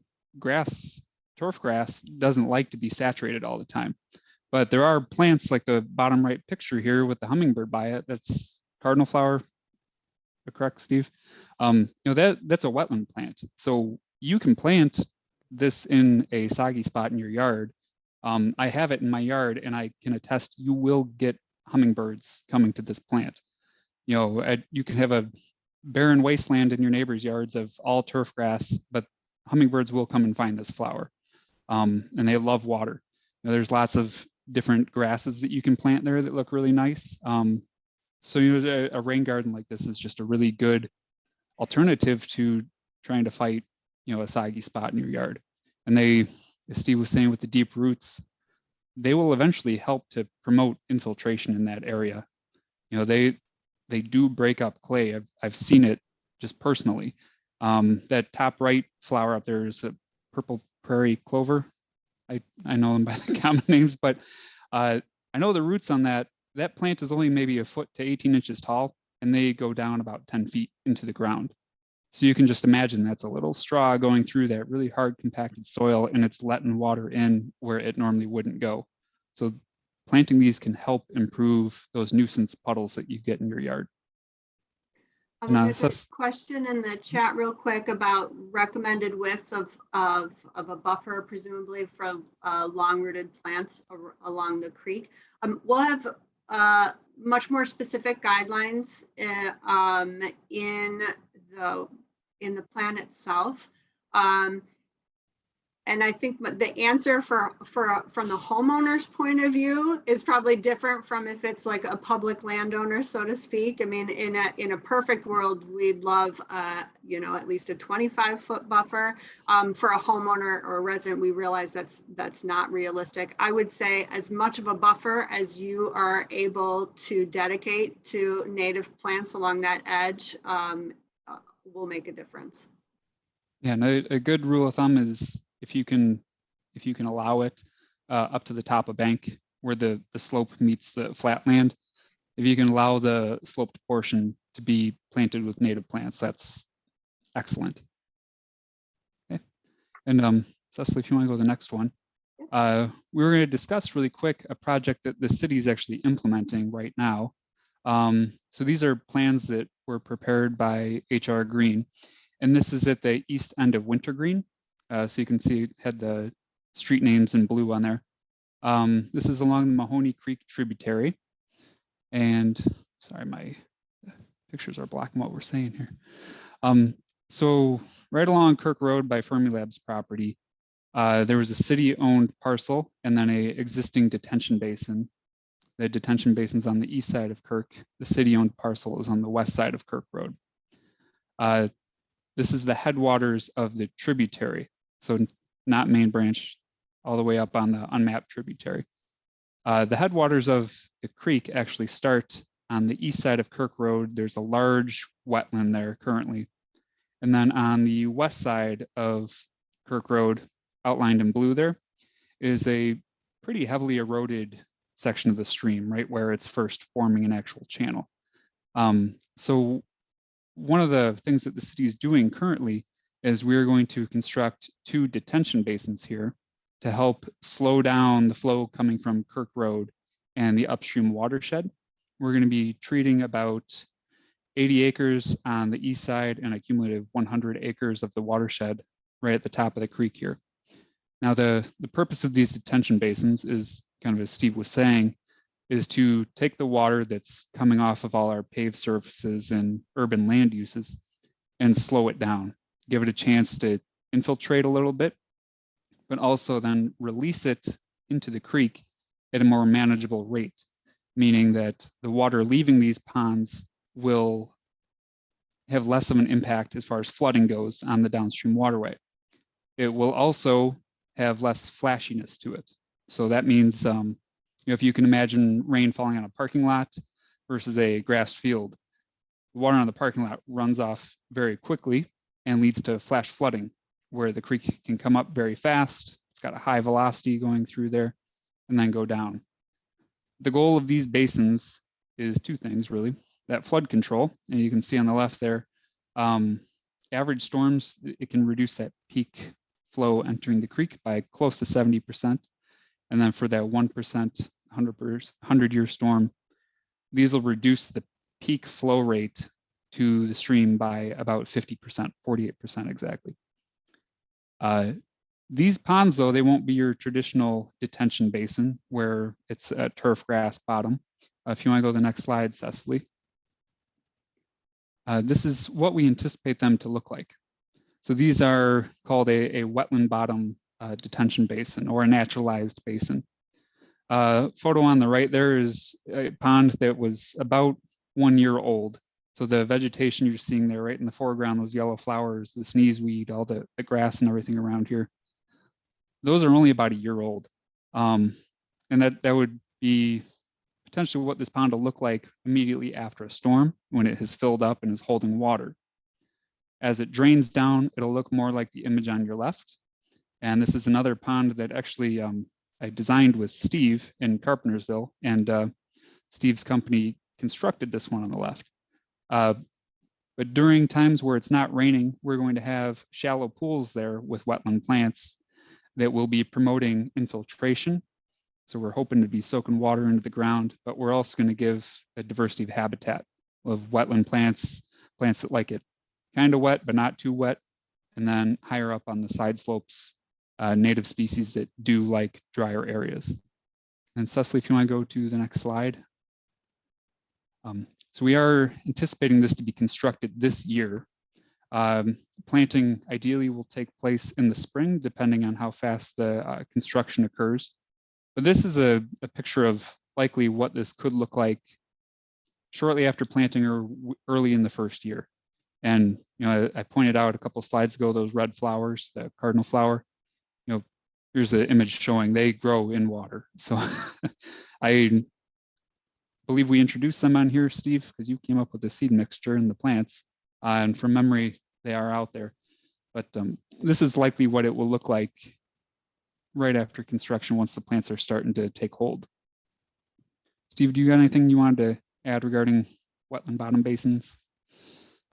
turf grass doesn't like to be saturated all the time. But there are plants like the bottom right picture here with the hummingbird by it. That's cardinal flower. Correct, Steve? You know, that's a wetland plant. So you can plant this in a soggy spot in your yard. I have it in my yard, and I can attest you will get hummingbirds coming to this plant. You know, you can have a barren wasteland in your neighbor's yards of all turf grass, but hummingbirds will come and find this flower. And they love water. You know, there's lots of different grasses that you can plant there that look really nice. So, you know, a rain garden like this is just a really good alternative to trying to fight, you know, a soggy spot in your yard. And they, as Steve was saying, with the deep roots, they will eventually help to promote infiltration in that area. You know, they do break up clay. I've seen it just personally. That top right flower up there is a purple prairie clover. I know them by the common names, but I know the roots on that plant is only maybe a foot to 18 inches tall, and they go down about 10 feet into the ground. So you can just imagine that's a little straw going through that really hard compacted soil, and it's letting water in where it normally wouldn't go. So planting these can help improve those nuisance puddles that you get in your yard. There's a question in the chat real quick about recommended width of a buffer, presumably for long-rooted plants along the creek. We'll have much more specific guidelines in the plan itself. And I think the answer from the homeowner's point of view is probably different from if it's like a public landowner, so to speak. I mean, in a perfect world, we'd love, you know, at least a 25-foot buffer. For a homeowner or a resident, we realize that's not realistic. I would say as much of a buffer as you are able to dedicate to native plants along that edge will make a difference. Yeah, and a good rule of thumb is if you can allow it up to the top of bank where the slope meets the flat land, if you can allow the sloped portion to be planted with native plants, that's excellent. Okay, and Cecily, if you want to go to the next one. We were going to discuss really quick a project that the city is actually implementing right now. So these are plans that were prepared by HR Green, and this is at the east end of Wintergreen. So you can see it had the street names in blue on there. This is along the Mahoney Creek tributary. And sorry, my pictures are blocking what we're saying here. So right along Kirk Road by Fermilab's property, there was a city-owned parcel and then a existing detention basin. The detention basin's on the east side of Kirk. The city-owned parcel is on the west side of Kirk Road. This is the headwaters of the tributary. So not main branch, all the way up on the unmapped tributary. The headwaters of the creek actually start on the east side of Kirk Road. There's a large wetland there currently. And then on the west side of Kirk Road, outlined in blue there, is a pretty heavily eroded section of the stream, right where it's first forming an actual channel. So one of the things that the city is doing currently is we're going to construct 2 detention basins here to help slow down the flow coming from Kirk Road and the upstream watershed. We're going to be treating about 80 acres on the east side and a cumulative 100 acres of the watershed right at the top of the creek here. Now, the purpose of these detention basins is, kind of as Steve was saying, is to take the water that's coming off of all our paved surfaces and urban land uses and slow it down, give it a chance to infiltrate a little bit, but also then release it into the creek at a more manageable rate, meaning that the water leaving these ponds will have less of an impact as far as flooding goes on the downstream waterway. It will also have less flashiness to it. So that means, if you can imagine rain falling on a parking lot versus a grassed field, the water on the parking lot runs off very quickly and leads to flash flooding, where the creek can come up very fast. It's got a high velocity going through there and then go down. The goal of these basins is two things, really. That flood control, and you can see on the left there, average storms, it can reduce that peak flow entering the creek by close to 70%. And then for that 1%, 100-year storm, these will reduce the peak flow rate to the stream by about 50%, 48% exactly. These ponds, though, they won't be your traditional detention basin where it's a turf grass bottom. If you want to go to the next slide, Cecily. This is what we anticipate them to look like. So these are called a wetland bottom detention basin, or a naturalized basin. Photo on the right there is a pond that was about 1 year old. So the vegetation you're seeing there right in the foreground, those yellow flowers, the sneezeweed, all the grass and everything around here, those are only about 1 year old. And that would be potentially what this pond will look like immediately after a storm, when it has filled up and is holding water. As it drains down, it'll look more like the image on your left. And this is another pond that actually I designed with Steve in Carpentersville, and Steve's company constructed this one on the left. But during times where it's not raining, we're going to have shallow pools there with wetland plants that will be promoting infiltration. So we're hoping to be soaking water into the ground, but we're also going to give a diversity of habitat of wetland plants, plants that like it kind of wet, but not too wet. And then higher up on the side slopes, native species that do like drier areas. And Cecily, if you want to go to the next slide. So we are anticipating this to be constructed this year. Planting ideally will take place in the spring, depending on how fast the construction occurs. But this is a picture of likely what this could look like shortly after planting or early in the first year. And I pointed out a couple slides ago those red flowers, the cardinal flower. Here's the image showing they grow in water. So I believe we introduced them on here, Steve, because you came up with the seed mixture and the plants. And from memory, they are out there. But this is likely what it will look like right after construction once the plants are starting to take hold. Steve, do you got anything you wanted to add regarding wetland bottom basins?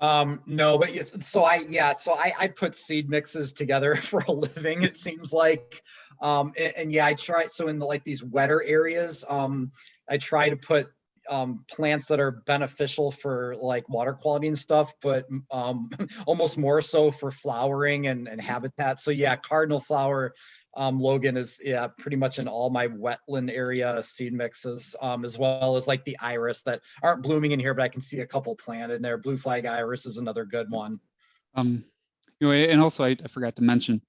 No, but so I put seed mixes together for a living, it seems like. And yeah, I try, so in these wetter areas, I try to put plants that are beneficial for like water quality and stuff, but almost more so for flowering and habitat. So yeah, cardinal flower, Logan is pretty much in all my wetland area seed mixes, as well as like the iris that aren't blooming in here, but I can see a couple planted in there. Blue flag iris is another good one. And also I forgot to mention,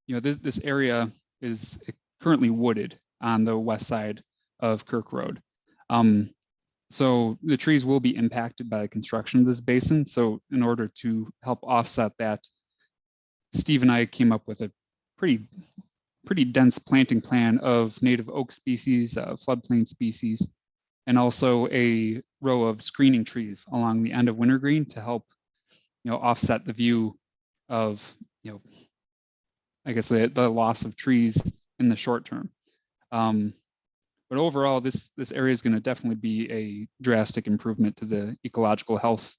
this area is currently wooded on the west side of Kirk Road. So the trees will be impacted by the construction of this basin. So in order to help offset that, Steve and I came up with a pretty dense planting plan of native oak species, floodplain species, and also a row of screening trees along the end of wintergreen to help, offset the view of, I guess the loss of trees in the short term. But overall, this area is going to definitely be a drastic improvement to the ecological health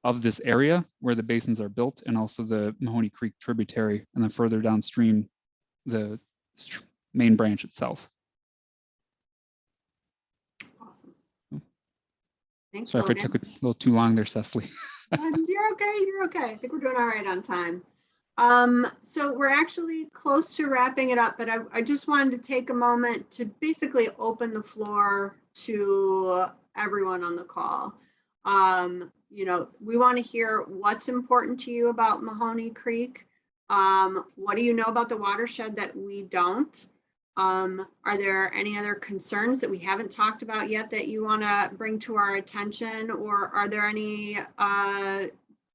of this area where the basins are built, and also the Mahoney Creek tributary, and then further downstream, the main branch itself. Awesome. Thanks, Sorry if I took a little too long there, Cecily. You're okay. You're okay. I think we're doing all right on time. So we're actually close to wrapping it up, but I just wanted to take a moment to basically open the floor to everyone on the call. We want to hear what's important to you about Mahoney Creek. What do you know about the watershed that we don't? Are there any other concerns that we haven't talked about yet that you want to bring to our attention? Or are there any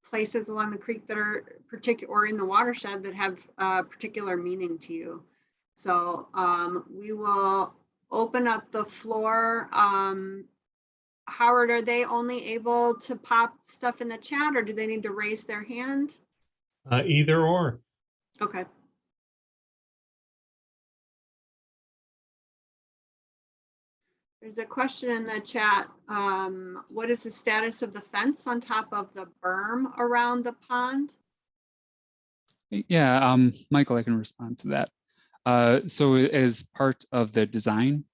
places along the creek that are particular or in the watershed that have particular meaning to you? So we will open up the floor. Howard, are they only able to pop stuff in the chat, or do they need to raise their hand? Either or. Okay. There's a question in the chat. What is the status of the fence on top of the berm around the pond? Yeah, Michael, I can respond to that. So as part of the design,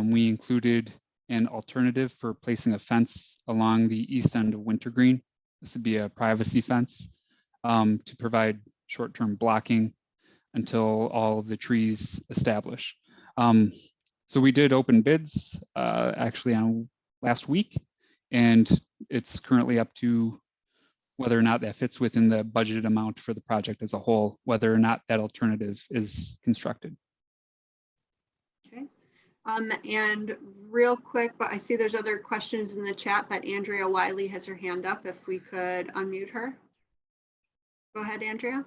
we included an alternative for placing a fence along the east end of Wintergreen. This would be a privacy fence to provide short-term blocking until all of the trees establish. So we did open bids actually on last week, and it's currently up to whether or not that fits within the budgeted amount for the project as a whole, whether or not that alternative is constructed. Okay. And real quick, but I see there's other questions in the chat, but Andrea Wiley has her hand up. If we could unmute her. Go ahead, Andrea.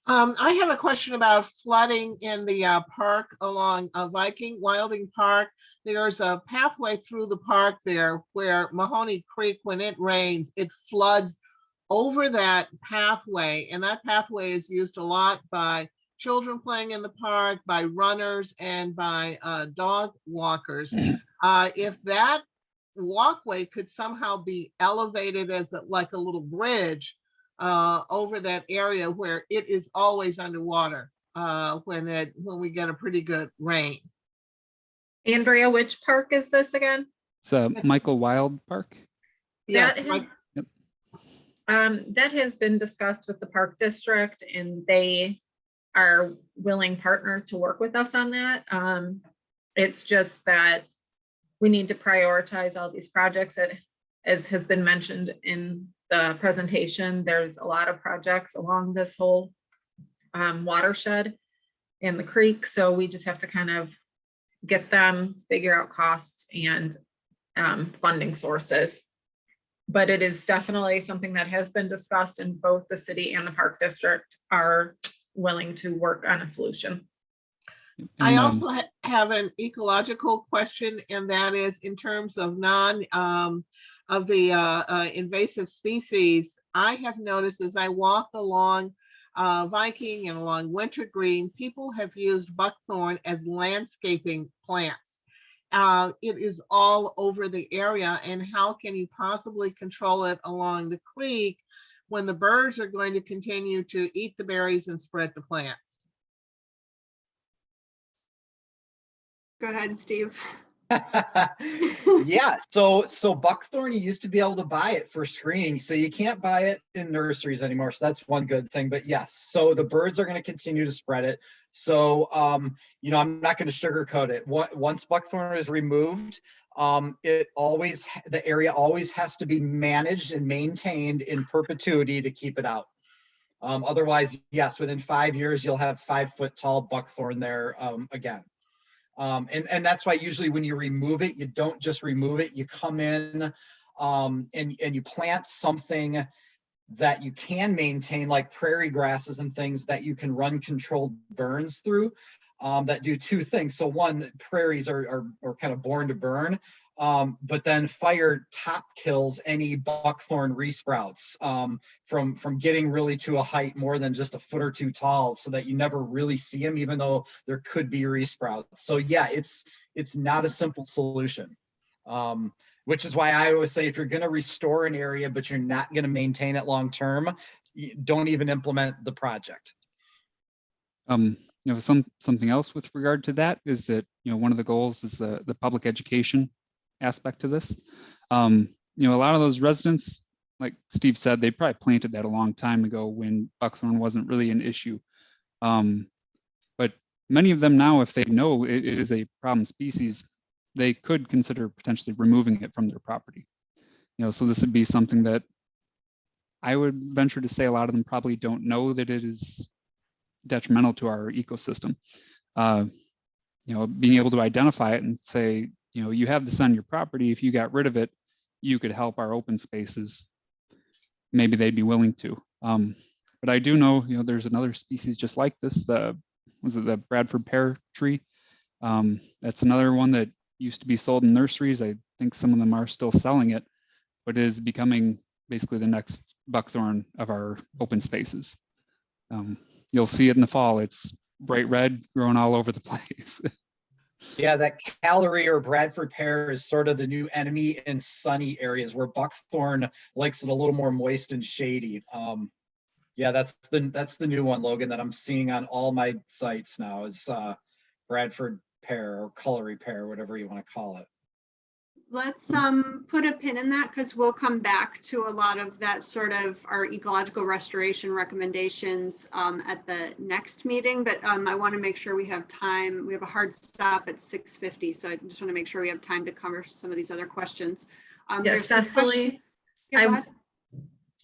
I have a question about flooding in the park along Wilding Park. There's a pathway through the park there where Mahoney Creek, when it rains, it floods over that pathway. And that pathway is used a lot by children playing in the park, by runners, and by dog walkers. If that walkway could somehow be elevated as like a little bridge over that area where it is always underwater when we get a pretty good rain. Andrea, which park is this again? It's Michael Wild Park. Yes, That has been discussed with the park district, and they are willing partners to work with us on that. It's just that we need to prioritize all these projects as has been mentioned in the presentation. There's a lot of projects along this whole watershed and the creek. So we just have to kind of get them, figure out costs and funding sources. But it is definitely something that has been discussed, and both the city and the park district are willing to work on a solution. I also have an ecological question, and that is in terms of invasive species. I have noticed as I walk along Viking and along Wintergreen, people have used buckthorn as landscaping plants. It is all over the area, and how can you possibly control it along the creek when the birds are going to continue to eat the berries and spread the plant? Go ahead, Steve. Yeah, so buckthorn, you used to be able to buy it for screening, so you can't buy it in nurseries anymore, so that's one good thing. But yes, so the birds are going to continue to spread it. So you know, I'm not going to sugarcoat it. Once buckthorn is removed, the area always has to be managed and maintained in perpetuity to keep it out. Otherwise, yes, within 5 years you'll have 5 foot tall buckthorn there again. And that's why usually when you remove it, you don't just remove it, you come in and you plant something that you can maintain, like prairie grasses and things that you can run controlled burns through that do two things. So one, prairies are kind of born to burn, but then fire top kills any buckthorn resprouts from getting really to a height more than just a foot or two tall, so that you never really see them, even though there could be resprouts. So yeah, it's not a simple solution, which is why I always say, if you're going to restore an area but you're not going to maintain it long term, don't even implement the project. You know, something else with regard to that is that, you know, one of the goals is the public education aspect to this. You know, a lot of those residents, like Steve said, they probably planted that a long time ago when buckthorn wasn't really an issue. But many of them now, if they know it is a problem species, they could consider potentially removing it from their property. You know, so this would be something that I would venture to say a lot of them probably don't know that it is detrimental to our ecosystem. You being able to identify it and say, you have this on your property. If you got rid of it, you could help our open spaces. Maybe they'd be willing to. But I do know, there's another species just like this. Was it the Bradford pear tree? That's another one that used to be sold in nurseries. I think some of them are still selling it, but it is becoming basically the next buckthorn of our open spaces. You'll see it in the fall. It's bright red, growing all over the place. Yeah, that calorie or Bradford pear is sort of the new enemy in sunny areas where buckthorn likes it a little more moist and shady. Yeah, that's the new one, Logan, that I'm seeing on all my sites now is Bradford pear or colory pear, whatever you want to call it. Let's put a pin in that because we'll come back to a lot of that sort of our ecological restoration recommendations at the next meeting. But I want to make sure we have time. We have a hard stop at 6:50, so I just want to make sure we have time to cover some of these other questions. Yes, Cecily, Yeah,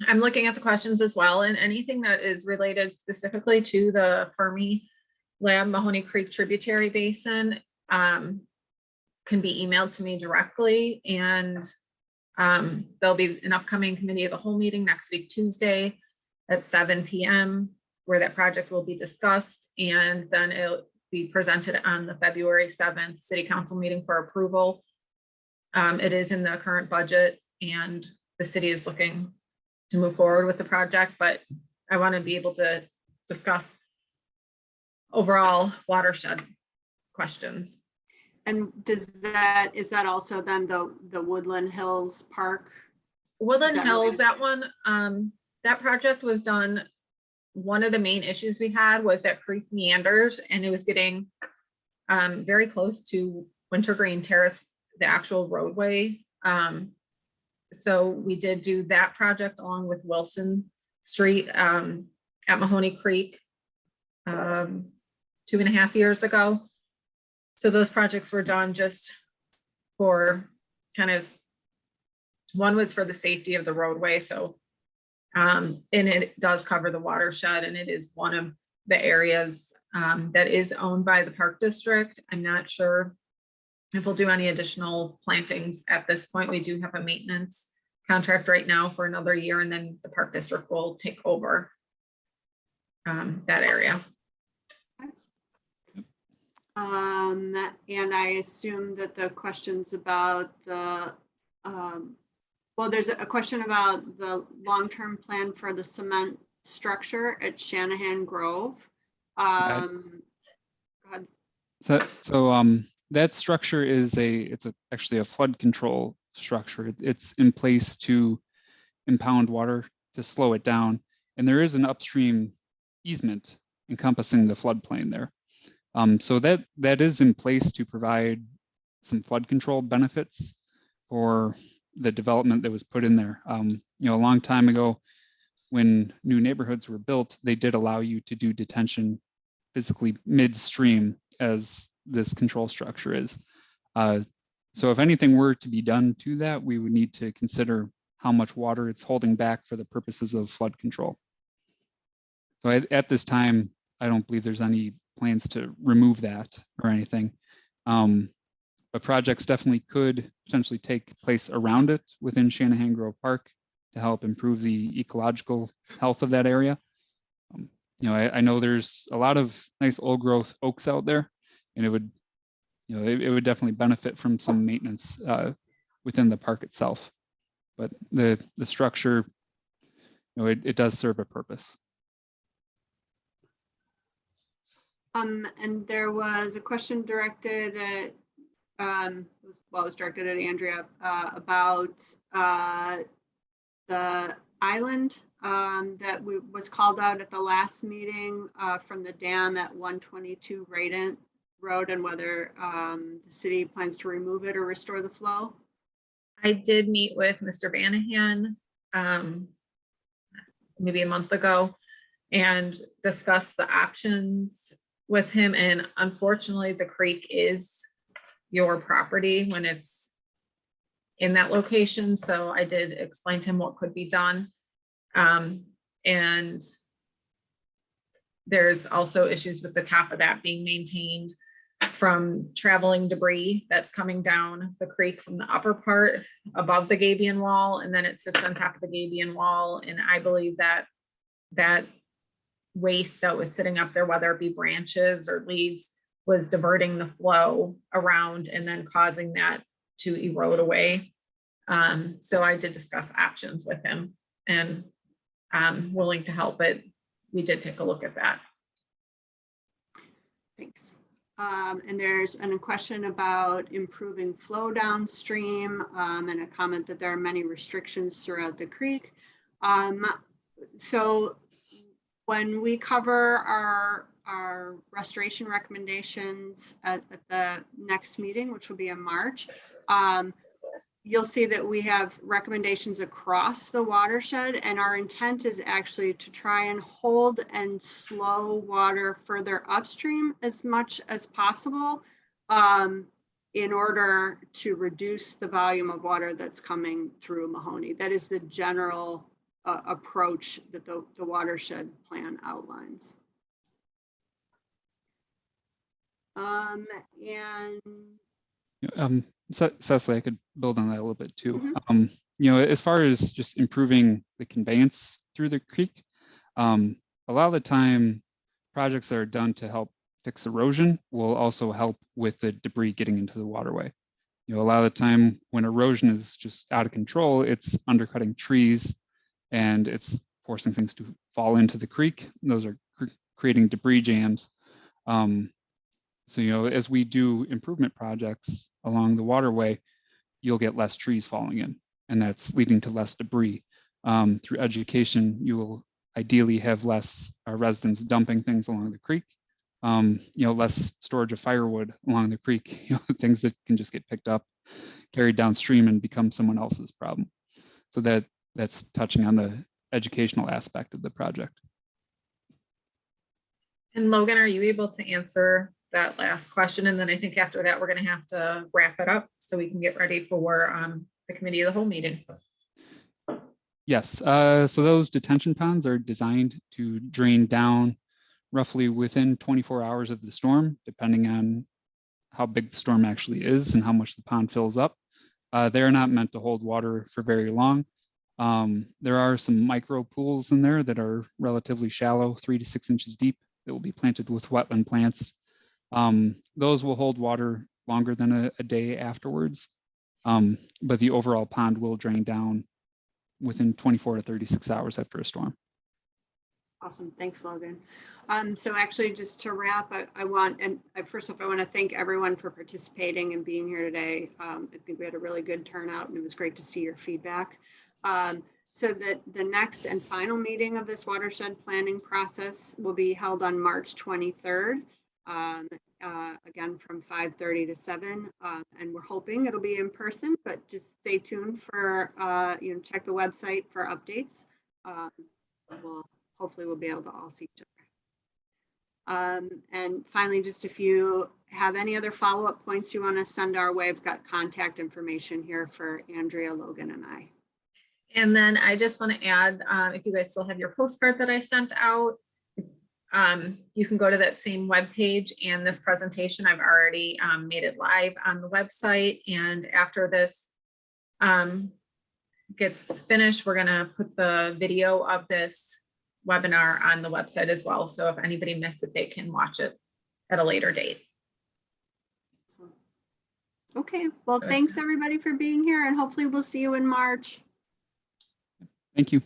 I'm looking at the questions as well, and anything that is related specifically to the Fermi Lab Mahoney Creek tributary basin can be emailed to me directly, and there'll be an upcoming committee of the whole meeting next week, Tuesday at 7 p.m. where that project will be discussed, and then it'll be presented on the February 7th City Council meeting for approval. It is in the current budget, and the city is looking to move forward with the project, but I want to be able to discuss overall watershed questions. and is that also then the Woodland Hills Park? Woodland Hills, that one, that project was done. One of the main issues we had was that creek meanders, and it was getting very close to Wintergreen Terrace, the actual roadway. So we did do that project along with Wilson Street at Mahoney Creek 2.5 years ago. So those projects were done just for kind of, one was for the safety of the roadway. So, and it does cover the watershed, and it is one of the areas that is owned by the Park District. I'm not sure if we'll do any additional plantings at this point. We do have a maintenance contract right now for another year, and then the Park District will take over that area. And I assume that the questions about the, well, there's a question about the long-term plan for the cement structure at Shanahan Grove. Go ahead. So that structure is actually a flood control structure. It's in place to impound water to slow it down, and there is an upstream easement encompassing the floodplain there. So that is in place to provide some flood control benefits for the development that was put in there. A long time ago, when new neighborhoods were built, they did allow you to do detention physically midstream as this control structure is. So if anything were to be done to that, we would need to consider how much water it's holding back for the purposes of flood control. So at this time, I don't believe there's any plans to remove that or anything. But projects definitely could potentially take place around it within Shanahan Grove Park to help improve the ecological health of that area. I know there's a lot of nice old growth oaks out there, and it would definitely benefit from some maintenance within the park itself. But the structure, it does serve a purpose. And there was a question directed at, it was directed at Andrea about the island that was called out at the last meeting from the dam at 122 Radent Road, and whether the city plans to remove it or restore the flow. I did meet with Mr. Shanahan maybe a month ago and discuss the options with him. And unfortunately, the creek is your property when it's in that location. So I did explain to him what could be done. And there's also issues with the top of that being maintained. from traveling debris that's coming down the creek from the upper part above the gabion wall, and then it sits on top of the gabion wall. And I believe that that waste that was sitting up there, whether it be branches or leaves, was diverting the flow around and then causing that to erode away. So I did discuss options with him, and I'm willing to help it. We did take a look at that. Thanks. And there's a question about improving flow downstream, and a comment that there are many restrictions throughout the creek. So when we cover our restoration recommendations at the next meeting, which will be in March, you'll see that we have recommendations across the watershed, and our intent is actually to try and hold and slow water further upstream as much as possible, in order to reduce the volume of water that's coming through Mahoney. That is the general approach that the watershed plan outlines. Cecily, I could build on that a little bit too. Mhm. As far as just improving the conveyance through the creek, a lot of the time projects that are done to help fix erosion will also help with the debris getting into the waterway. A lot of the time when erosion is just out of control, it's undercutting trees and it's forcing things to fall into the creek. Those are creating debris jams. So, as we do improvement projects along the waterway, you'll get less trees falling in, and that's leading to less debris. Through education, you will ideally have less residents dumping things along the creek, less storage of firewood along the creek, things that can just get picked up, carried downstream and become someone else's problem. So that's touching on the educational aspect of the project. And Logan, are you able to answer that last question? And then I think after that, we're going to have to wrap it up so we can get ready for the committee of the whole meeting. Yes, so those detention ponds are designed to drain down roughly within 24 hours of the storm, depending on how big the storm actually is and how much the pond fills up. They are not meant to hold water for very long. There are some micro pools in there that are relatively shallow, 3 to 6 inches deep, that will be planted with wetland plants. Those will hold water longer than a day afterwards, but the overall pond will drain down within 24 to 36 hours after a storm. Awesome, thanks, Logan. So actually, just to wrap, first off, I want to thank everyone for participating and being here today. I think we had a really good turnout, and it was great to see your feedback. So the next and final meeting of this watershed planning process will be held on March 23rd, again from 5:30 to 7, and we're hoping it'll be in person, but just stay tuned for, check the website for updates. Hopefully we'll be able to all see each other. And finally, just if you have any other follow-up points you want to send our way, I've got contact information here for Andrea, Logan, and I. And then I just want to add, if you guys still have your postcard that I sent out, you can go to that same webpage, and this presentation, I've already made it live on the website. And after this gets finished, we're going to put the video of this webinar on the website as well. So if anybody missed it, they can watch it at a later date. Okay, well, thanks everybody for being here, and hopefully we'll see you in March. Thank you.